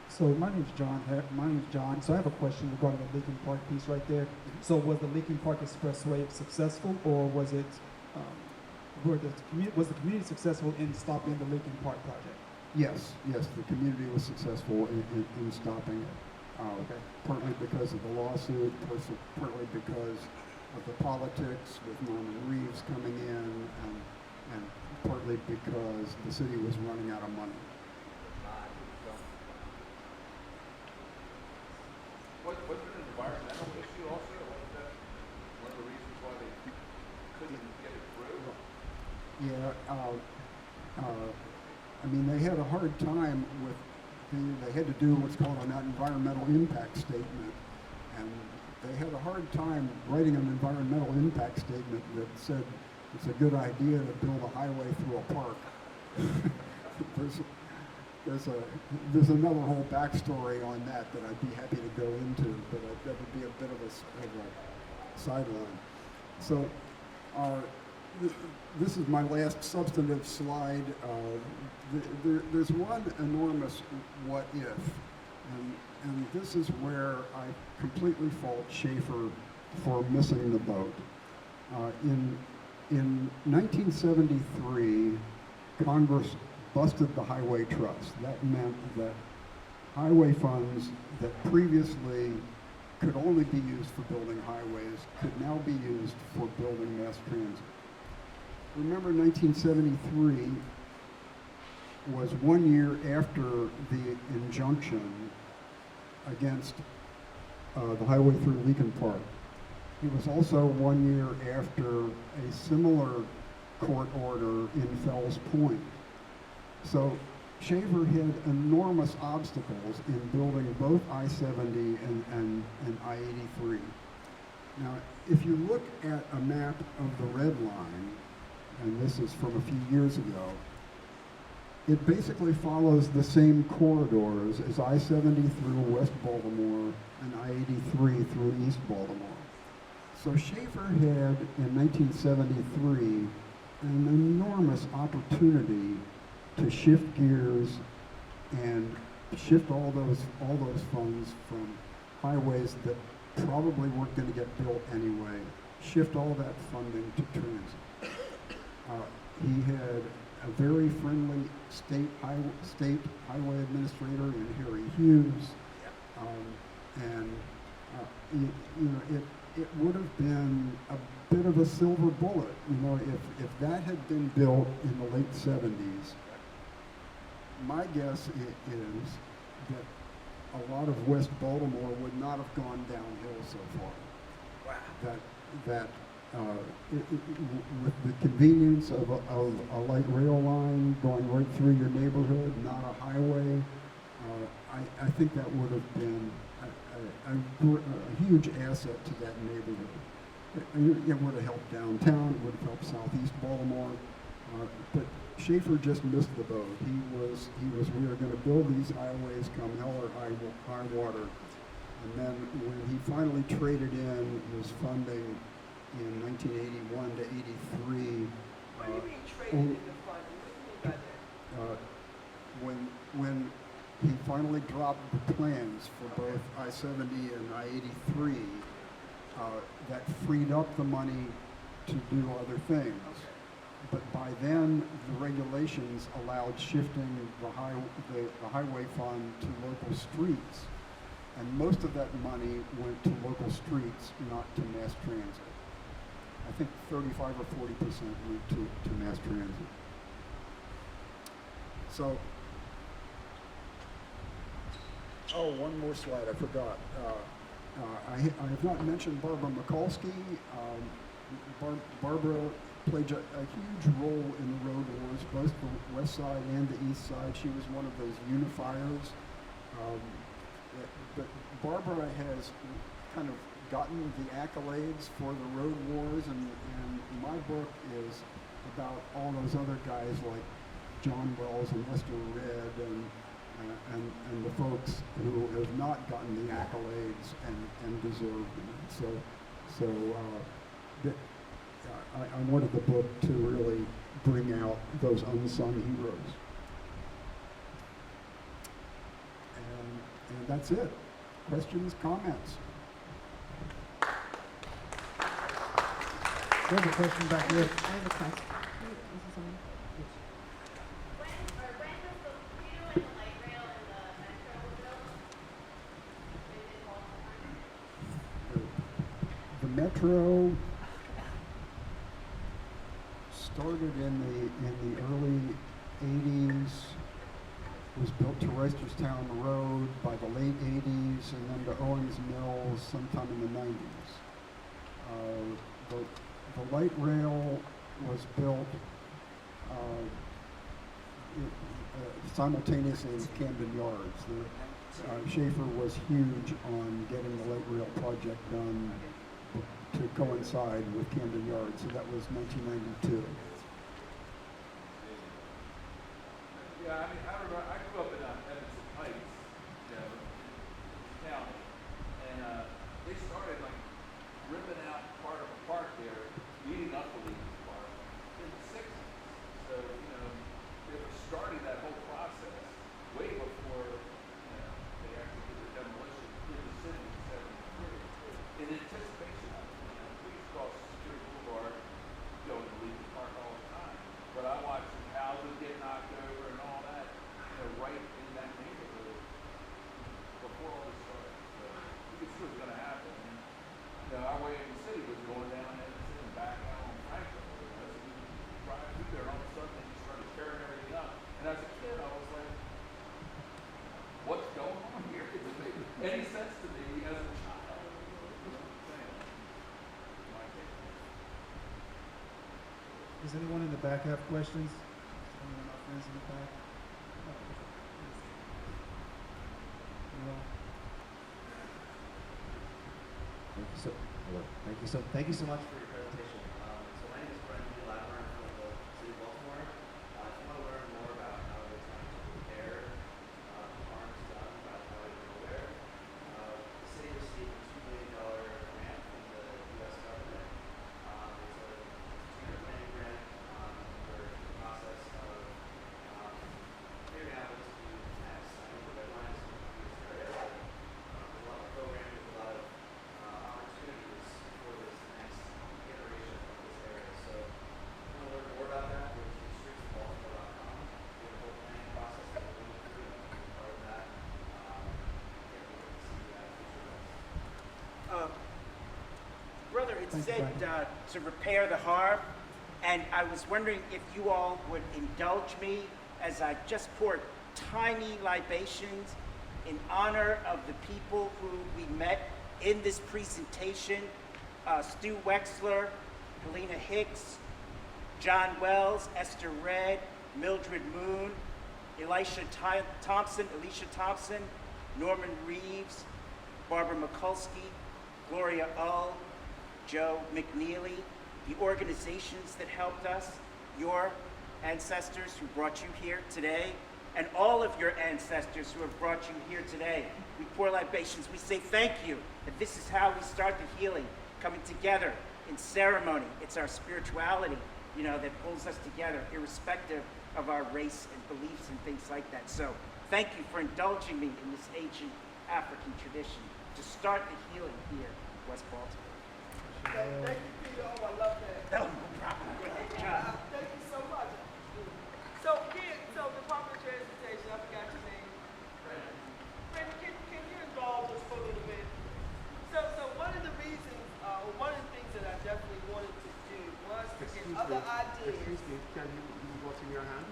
So my name's John. So I have a question regarding the Leakin Park piece right there. So was the Leakin Park Expressway successful, or was it was the community successful in stopping the Leakin Park project? Yes, the community was successful in stopping it. Okay. Partly because of the lawsuit, partly because of the politics with Norman Reeves coming in, and partly because the city was running out of money. Was it an environmental issue also? Was that one of the reasons why they couldn't get it through? Yeah, I mean, they had a hard time with, they had to do what's called an environmental impact statement, and they had a hard time writing an environmental impact statement that said it's a good idea to build a highway through a park. There's another whole backstory on that I'd be happy to go into, but that would be a bit of a sideline. So this is my last substantive slide. There's one enormous what if, and this is where I completely fault Schaefer for missing the boat. In 1973, Congress busted the Highway Trust. That meant that highway funds that previously could only be used for building highways could now be used for building mass transit. Remember, 1973 was 1 year after the injunction against the highway through Leakin Park. It was also 1 year after a similar court order in Fells Point. So Schaefer had enormous obstacles in building both I-70 and I-83. Now, if you look at a map of the red line, and this is from a few years ago, it basically follows the same corridors as I-70 through West Baltimore and I-83 through East Baltimore. So Schaefer had, in 1973, an enormous opportunity to shift gears and shift all those funds from highways that probably weren't going to get built anyway, shift all that funding to transit. He had a very friendly state highway administrator in Harry Hughes, it would have been a bit of a silver bullet, if that had been built in the late 70s. My guess is that a lot of West Baltimore would not have gone downhill so far. Wow. With the convenience of a light rail line going right through your neighborhood, not a highway, I think that would have been a huge asset to that neighborhood. It would have helped downtown, it would have helped southeast Baltimore, but Schaefer just missed the boat. We were going to build these highways come hell or high water, and then when he finally traded in his funding in 1981 to 83. What do you mean traded in the funding? What do you mean by that? When he finally dropped the plans for both I-70 and I-83, that freed up the money to do other things. But by then, the regulations allowed shifting the highway fund to local streets. And most of that money went to local streets, not to mass transit. I think 35 or 40% went to mass transit. So, one more slide, I forgot. I have not mentioned Barbara Mikulski. Barbara played a huge role in the road wars, both the west side and the east side. She was one of those unifiers. But Barbara has kind of gotten the accolades for the road wars, and my book is about all those other guys like John Wells and Lester Red and the folks who have not gotten the accolades and deserve them. So I wanted the book to really bring out those unsung heroes. And that's it. Questions, comments? There's a question back there. I have a question. When was the view and the light rail and the metro built? When did Baltimore? The metro started in the early 80s. It was built to Reisterstown Road by the late 80s, and then to Owens Mills sometime in the 90s. The light rail was built simultaneously with Camden Yards. Schaefer was huge on getting the light rail project done to coincide with Camden Yards, so that was 1992. Yeah, I mean, I remember, I grew up in Evanston Heights, you know, county, and they started like ripping out part of a park there, leading up to Lincoln Park in the 60s. So, you know, they were starting that whole process way before, you know, they actually did the demolition in the city in 73. In anticipation of it, you know, we used to cross Security Boulevard, going to Lincoln Park all the time. But I watched houses get knocked over and all that, you know, right in that neighborhood before all this started. So you could see what was going to happen. And, you know, our way in the city was going down Edison and back out on Franklin. You know, so we drive through there, and all of a sudden they just started tearing everything up. And as a kid, I was like, what's going on here? It doesn't make any sense to me as a child. You know what I'm saying? My take. Does anyone in the back have questions? Any of my friends in the back? No. Thank you so much for your presentation. So my name is Brendan Ladburn from the City of Baltimore. I just want to learn more about how they're trying to repair harms done by the highway to nowhere. The city received a $2 million grant from the U.S. government. It's a 2-year planning grant. We're in the process of figuring out what to do next. I know the deadline is in this area. There's a lot of programming, a lot of opportunities for this next iteration of this area. So if you want to learn more about that, go to streetsofbaltimore.com. We have a whole planning process that we're going through, and be part of that. Yeah, we hope to see you at future events. Brother, it Thank you, said Brian. to repair the harm, and I was wondering if you all would indulge me as I just poured tiny libations in honor of the people who we met in this presentation, Stu Wexler, Helena Hicks, John Wells, Esther Red, Mildred Moon, Alicia Thompson, Norman Reeves, Barbara Mikulski, Gloria Ull, Joe McNeely, the organizations that helped us, your ancestors who brought you here today, and all of your ancestors who have brought you here today. We pour libations, we say thank you, and this is how we start the healing, coming together in ceremony. It's our spirituality, you know, that pulls us together, irrespective of our race and beliefs and things like that. So thank you for indulging me in this ancient African tradition to start the healing here in West Baltimore. Thank you, Peter. Oh, I love that. Oh, no problem. Good job. Thank you so much. So, Department of Transportation, I forgot your name. Brandon, can you indulge us for a little bit? So one of the reasons, or one of the things that I definitely wanted to do was to get other ideas. Excuse me, can you what's in your hand?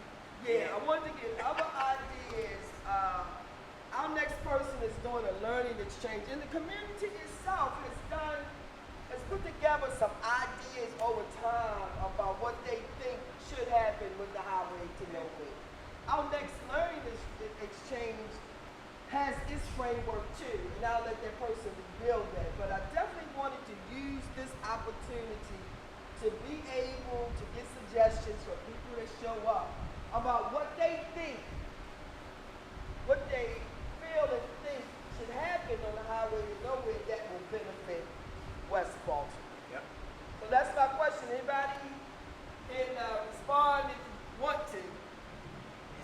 Yeah, I wanted to get other ideas. Our next person is doing a learning exchange, and the community itself has put together some ideas over time about what they think should happen with the highway to nowhere. Our next learning exchange has its framework too, and I'll let that person reveal that. But I definitely wanted to use this opportunity to be able to get suggestions from people that show up about what they think, what they feel and think should happen on the highway to nowhere that will benefit West Baltimore. Yep. So that's my question. Anybody can respond if you want to.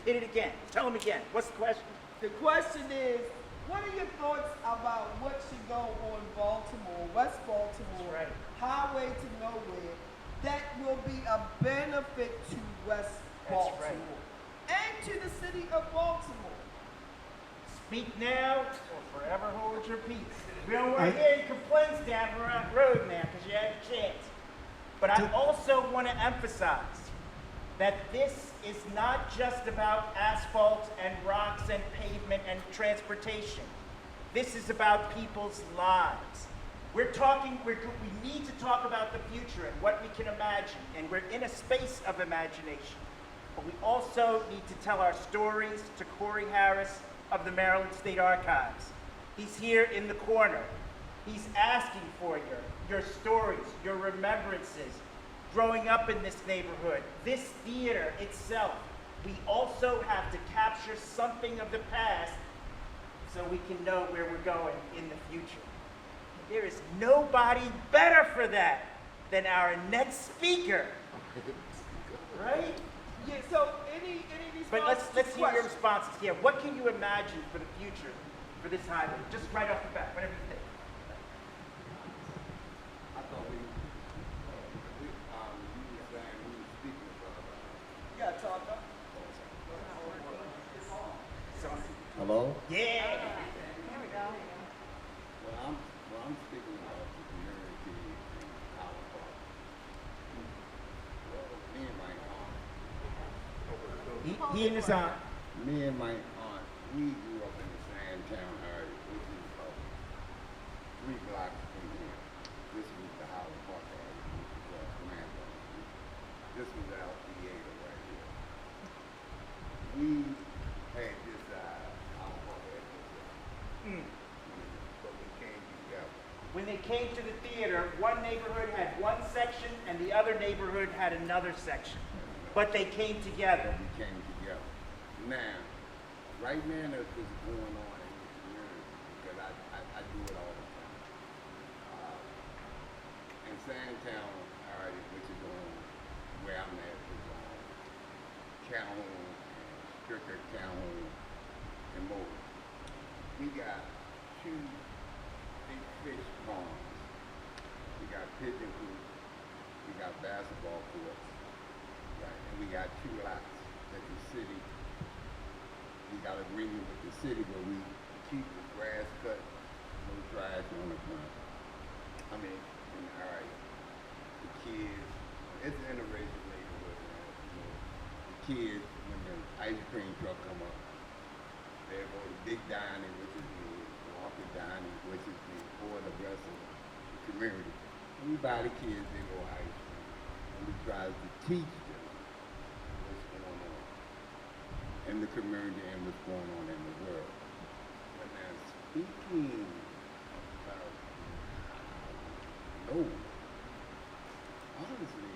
Hit it again. Tell them again. What's the question? The question is, what are your thoughts about what should go on Baltimore, West Baltimore, That's right. highway to nowhere, that will be a benefit to West That's Baltimore and to the city of Baltimore? Speak now or forever hold your peace. We don't want to hear any complaints down the road now because you had a chance. But I also want to emphasize that this is not just about asphalt and rocks and pavement and transportation. This is about people's lives. We need to talk about the future and what we can imagine, and we're in a space of imagination. But we also need to tell our stories to Corey Harris of the Maryland State Archives. He's here in the corner. He's asking for your stories, your remembrances, growing up in this neighborhood, this theater itself. We also have to capture something of the past so we can know where we're going in the future. There is nobody better for that than our next speaker. Right? Yeah, so any But response let's to hear your questions? responses. Yeah, what can you imagine for the future for this highway? Just right off the bat, whatever you think. I thought you were saying we were speaking about. You gotta talk up. Hello? Yeah. There we go. Well, I'm speaking about the community in our park. Well, me and my aunt, He and his aunt. we grew up in the Sandtown area, which is about 3 blocks from here. This was the Howard Park area, which was Commando. This was our theater right here. We had this Howard Park area, but we came together. When they came to the theater, one neighborhood had one section and the other neighborhood had another section. But they came together. We came together. Now, right now, there's what's going on in the community, because I do it all the time. In Sandtown area, which is on where I'm at, is on Calhoun, Stricker, Calhoun, and more. We got 2 big fish ponds. We got pigeon coops. We got basketball courts. Right, and we got 2 lots that the city, we got agreement with the city where we keep the grass cut, no trash on the front. I mean, in the area, the kids, it's an interracial neighborhood, man. You know, the kids, when the ice cream truck come up, they go to Big Dining, which is the Walker Dining, which is the or the rest of the community. We buy the kids, they go ice cream, and we try to teach them what's going on in the community and what's going on in the world. But now, speaking about no, honestly,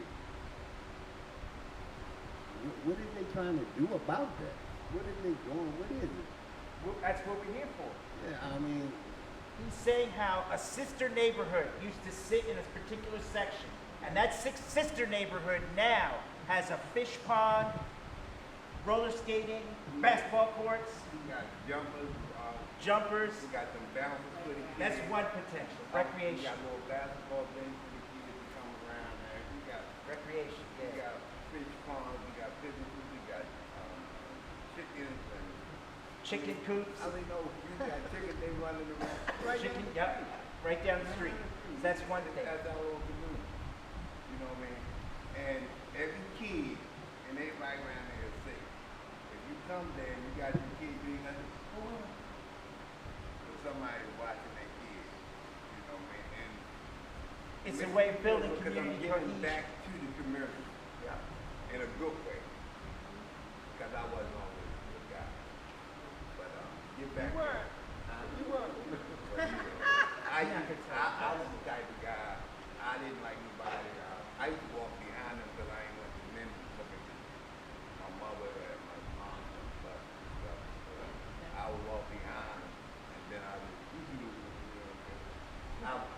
what are they trying to do about that? What are they doing? What is it? Well, that's what we're here for. Yeah, I mean, He's saying how a sister neighborhood used to sit in a particular section, and that sister neighborhood now has a fish pond, roller skating, basketball courts, we got jumpers, jumpers. we got them bouncers for the kids. That's one potential. We Recreation. got little basketball things for the kids to come around there. We got Recreation. We Yeah. got fish ponds, we got pigeons, we got chickens and Chicken coops. I mean, no, you got chickens, they running around. Chicken. Yep. Right down the street. That's one thing. That's our little community. You know what I mean? And every kid and everybody around there is safe. If you come there and you got your kids, you ain't nothing. But somebody's watching their kids. You know what I mean? And It's a way of building because I'm community giving cohesion. back to the community. In a good way. Because I wasn't always a good guy. But get back You weren't. You weren't. I was the type of guy, I didn't like nobody. I used to walk behind them because I ain't want the men looking at my mother and my mom and stuff. I would walk behind them and then I would,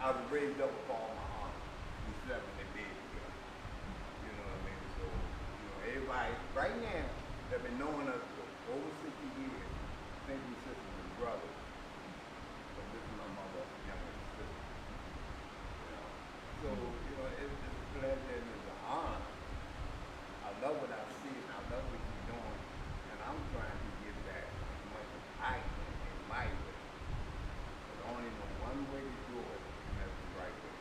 I was raised up with all my aunt. We slept in the bed together. You know what I mean? So, you know, everybody, right now, that been knowing us for over 60 years, think we sisters and brothers. But this is my mother's younger sister. You know? So, you know, it's a pleasure and it's an honor. I love what I see and I love what you're doing. And I'm trying to give back as much as I can in my way. But I only know one way to do it, and that's the right way.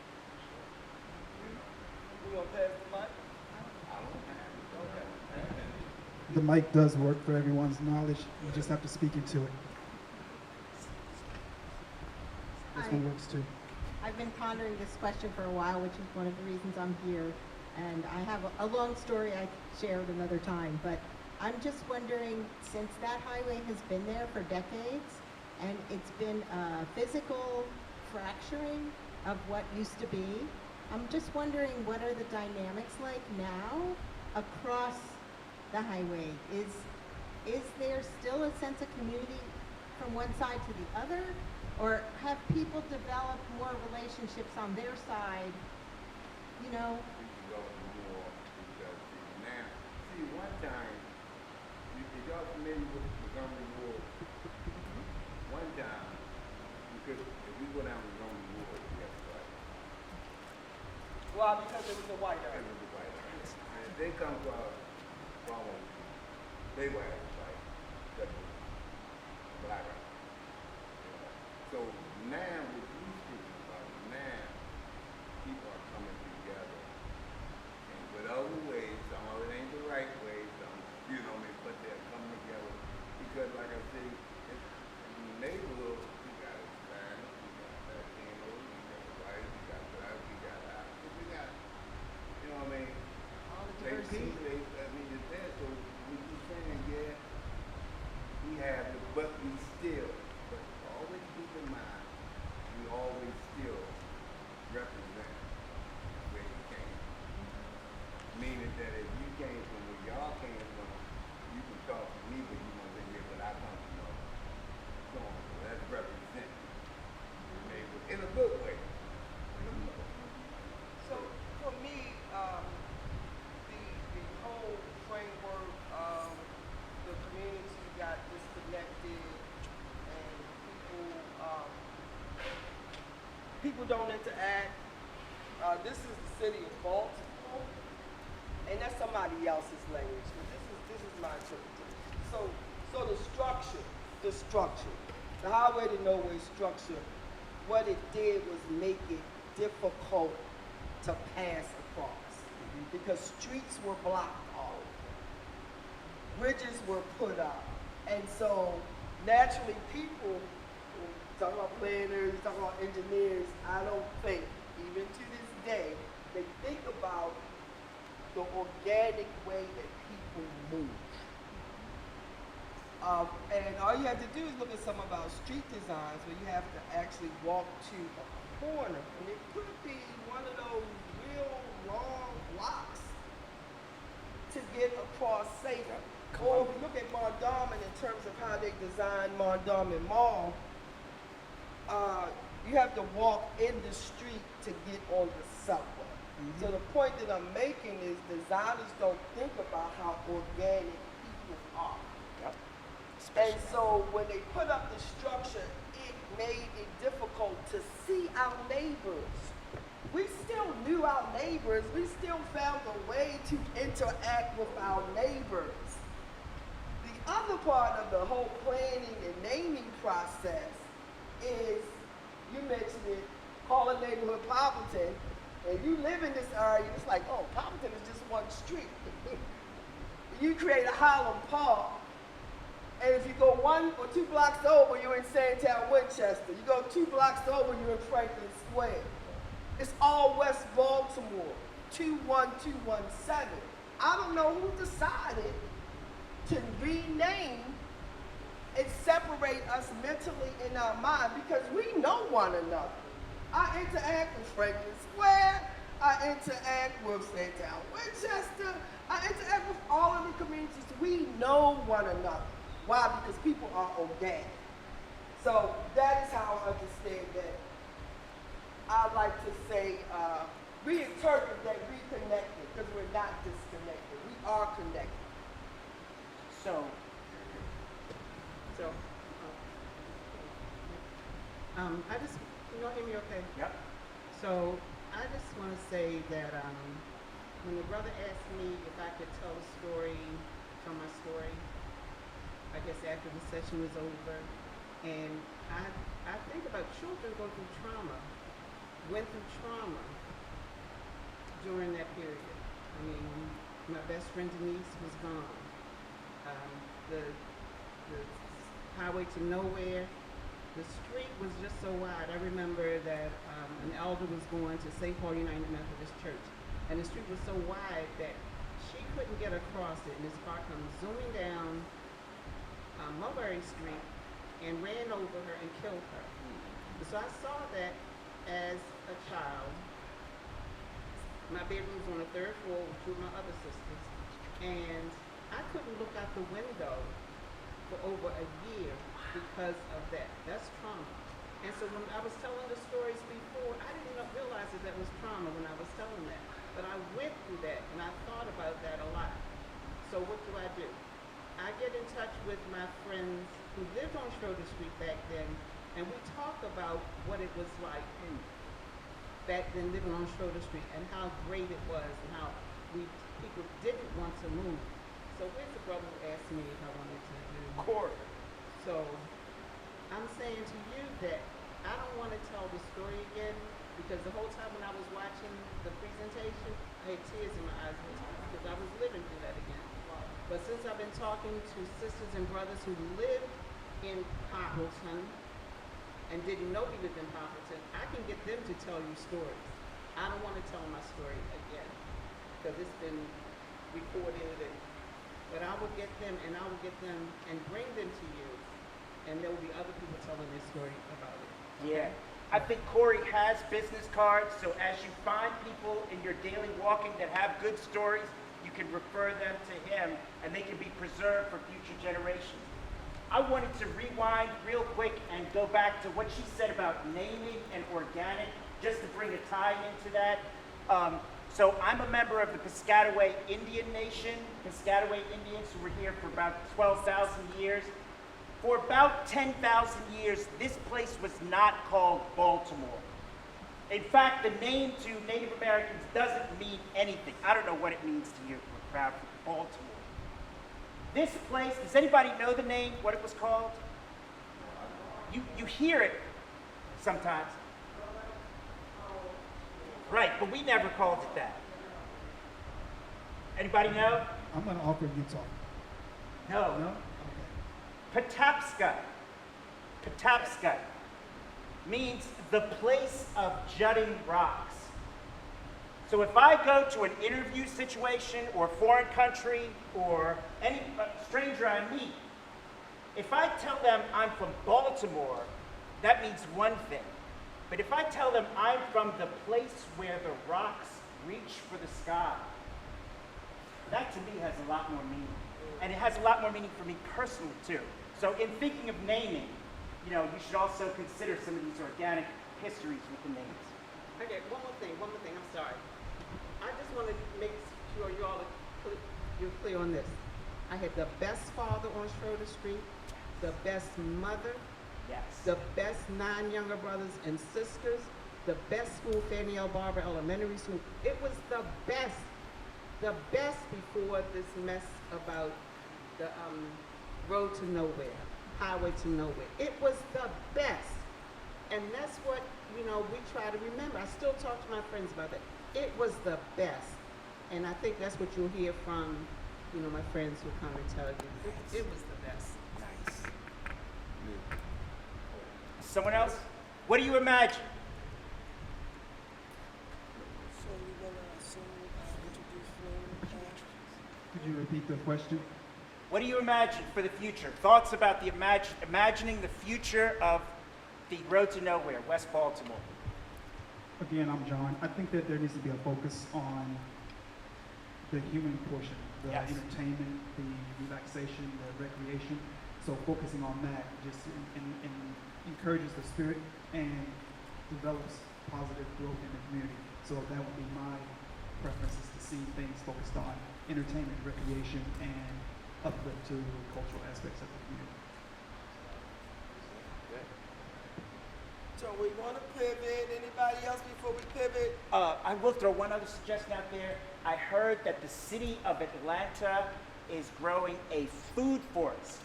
You know? We're gonna pass the mic does work for everyone's knowledge. You just have to speak into it. This one works too. I've been pondering this question for a while, which is one of the reasons I'm here. And I have a long story I share at another time, but I'm just wondering, since that highway has been there for decades, and it's been a physical fracturing of what used to be, I'm just wondering, what are the dynamics like now across the highway? Is there still a sense of community from one side to the other? Or have people developed more relationships on their side, you know? More because now, see, one time, if y'all familiar with Montgomery Ward, one time, because if we go down Montgomery Ward, we have to fight. Well, because it was a white It area. was a white area. And if they come from, they will have to fight. That's black eye. So now, what you speaking about, now, people are coming together. And with other ways, some of it ain't the right way, some, you know what I mean, but they're coming together. Because like I say, in the neighborhood, we got Hispanic, we got Latino, we got white, we got black, we got African, we got, you know what I mean? All the They diversity. people, I mean, it's there, so we keep saying, yeah, we have it, but we still, but always keep in mind, we always still represent where you came. Meaning that if you came from where y'all came from, you can talk to me, but you won't say, yeah, but I come from North. So on, so that's represent the neighborhood in a good way. In a good way. So for me, the whole framework of the community got disconnected, and people don't interact. This is the city of Baltimore, and that's somebody else's language. But this is my interpretation. So the structure, the highway to nowhere structure, what it did was make it difficult to pass across because streets were blocked off, bridges were put up, and so naturally people, talk about planners, talk about engineers, I don't think, even to this day, they think about the organic way that people move. And all you have to do is look at some of our street designs where you have to actually walk to a corner. And it could be one of those real long blocks to get across safely. Or if you look at Mondawmin in terms of how they designed Mondawmin Mall, you have to walk in the street to get on the subway. So the point that I'm making is designers don't think about how organic people are. And so when they put up the structure, it made it difficult to see our neighbors. We still knew our neighbors. We still found a way to interact with our neighbors. The other part of the whole planning and naming process is, you mentioned it, call a neighborhood Poppleton, and you live in this area, it's like, oh, Poppleton is just one street. You create a Harlem Park, and if you go 1 or 2 blocks over, you're in Sandtown, Winchester. You go 2 blocks over, you're in Franklin Square. It's all West Baltimore, 21217. I don't know who decided to rename and separate us mentally in our mind, because we know one another. I interact with Franklin Square, I interact with Sandtown, Winchester, I interact with all of the communities. We know one another. Why? Because people are organic. So that is how I understand that. I like to say, reinterpret that reconnected, because we're not disconnected. We are connected. So, I just, you all hear me okay? yep. So I just want to say that when the brother asked me if I could tell a story from my story, I guess after the session was over, and I think about children go through trauma, went through trauma during that period. I mean, my best friend Denise was gone. the highway to nowhere. The street was just so wide. I remember that an elder was going to St. Paul United Methodist Church, and the street was so wide that she couldn't get across it, and this car comes zooming down Mulberry Street and ran over her and killed her. So I saw that as a child. My bedroom's on the 3rd floor with 2 of my other sisters, and I couldn't look out the window for over a year because of that. That's trauma. And so when I was telling the stories before, I didn't realize that was trauma when I was telling that. But I went through that, and I thought about that a lot. So what do? I get in touch with my friends who lived on Schroeder Street back then, and we talk about what it was like back then living on Schroeder Street and how great it was and how people didn't want to move. So here's the brother who asked me if I wanted to do Corey. So I'm saying to you that I don't want to tell the story again because the whole time when I was watching the presentation, I had tears in my eyes because I was living through that again. But since I've been talking to sisters and brothers who lived in Poppleton and didn't know we lived in Poppleton, I can get them to tell you stories. I don't want to tell my story again because it's been recorded. But I will get them and and bring them to you, and there will be other people telling their story about it. Yeah. I think Corey has business cards, so as you find people in your daily walking that have good stories, you can refer them to him, and they can be preserved for future generations. I wanted to rewind real quick and go back to what she said about naming and organic, just to bring a tie into that. So I'm a member of the Piscataway Indian Nation, Piscataway Indians who were here for about 12,000 years. For about 10,000 years, this place was not called Baltimore. In fact, the name to Native Americans doesn't mean anything. I don't know what it means to you, crowd from Baltimore. This place, does anybody know the name, what it was called? You hear it sometimes. Right, but we never called it that. Anybody know? I'm going to offer Utah. No. No? Okay. Patapscut means the place of jutting rocks. So if I go to an interview situation or foreign country or any stranger I meet, if I tell them I'm from Baltimore, that means one thing. But if I tell them I'm from the place where the rocks reach for the sky, that to me has a lot more meaning. And it has a lot more meaning for me personally too. So in thinking of naming, you should also consider some of these organic histories with the names. Okay, one more thing, I'm sorry. I just want to make sure you're clear on this. I had the best father on Schroeder Street, the best mother, Yes. the best 9 younger brothers and sisters, the best school, Fannie L. Barber Elementary School. It was the best before this mess about the road to nowhere, highway to nowhere. It was the best. And that's what, we try to remember. I still talk to my friends about that. It was the best. And I think that's what you'll hear from, my friends who come and tell you. It was the best. Nice. Someone else? What do you imagine? So you're gonna introduce Could you repeat the question? What do you imagine for the future? Thoughts about the imagining the future of the road to nowhere, West Baltimore. Again, I'm John. I think that there needs to be a focus on the human portion, the Yes. entertainment, the relaxation, the recreation. So focusing on that just encourages the spirit and develops positive growth in the community. So that would be my preference, is to see things focused on entertainment, recreation, and uplift to cultural aspects of the community. So we want to pivot. Anybody else before we pivot? I will throw one other suggestion out there. I heard that the city of Atlanta is growing a food forest.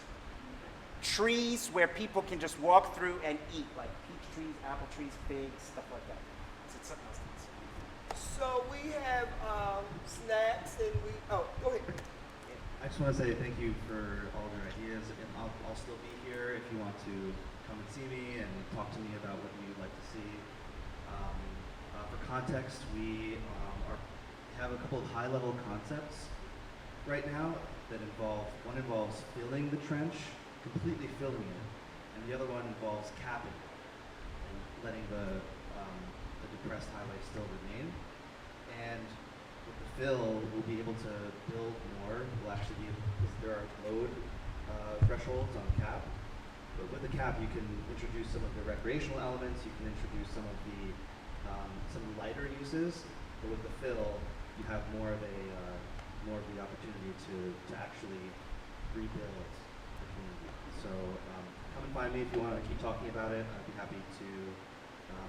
Trees where people can just walk through and eat, like peach trees, apple trees, figs, stuff like that. It's something else. So we have snacks and go ahead. I just just want to say thank you for all of your ideas, and I'll still be here if you want to come and see me and talk to me about what you'd like to see. For context, we have a couple of high-level concepts right now that one involves filling the trench, completely filling it, and the other one involves capping it and letting the depressed highway still remain. And with the fill, we'll be able to build more. We'll actually be able, because there are load thresholds on cap, but with the cap, you can introduce some of the recreational elements. You can introduce some of the lighter uses. But with the fill, you have more of the opportunity to actually rebuild the community. So come and find me if you want to keep talking about it. I'd be happy to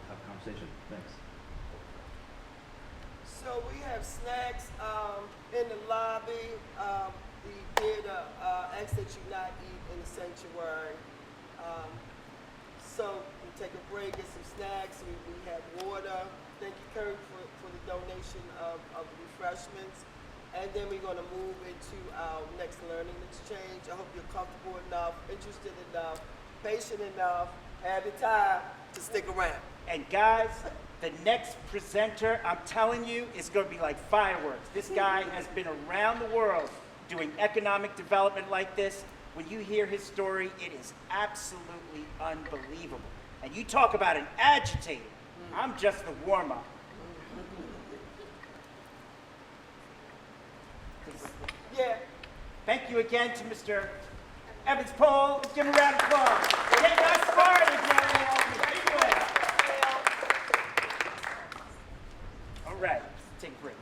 have a conversation. Thanks. So we have snacks in the lobby. We did ask that you not eat in the sanctuary. So we take a break, get some snacks. We have water. Thank you, Kurt, for the donation of the refreshments. And then we're going to move into our next learning exchange. I hope you're comfortable enough, interested enough, patient enough, have the time to stick around. And guys, the next presenter, I'm telling you, is going to be like fireworks. This guy has been around the world doing economic development like this. When you hear his story, it is absolutely unbelievable. And you talk about an agitator. I'm just the warm-up. Yeah. Thank you again to Mr. Evans Paull. Let's give him a round of applause. Get us started, Jerry. All right, take a break.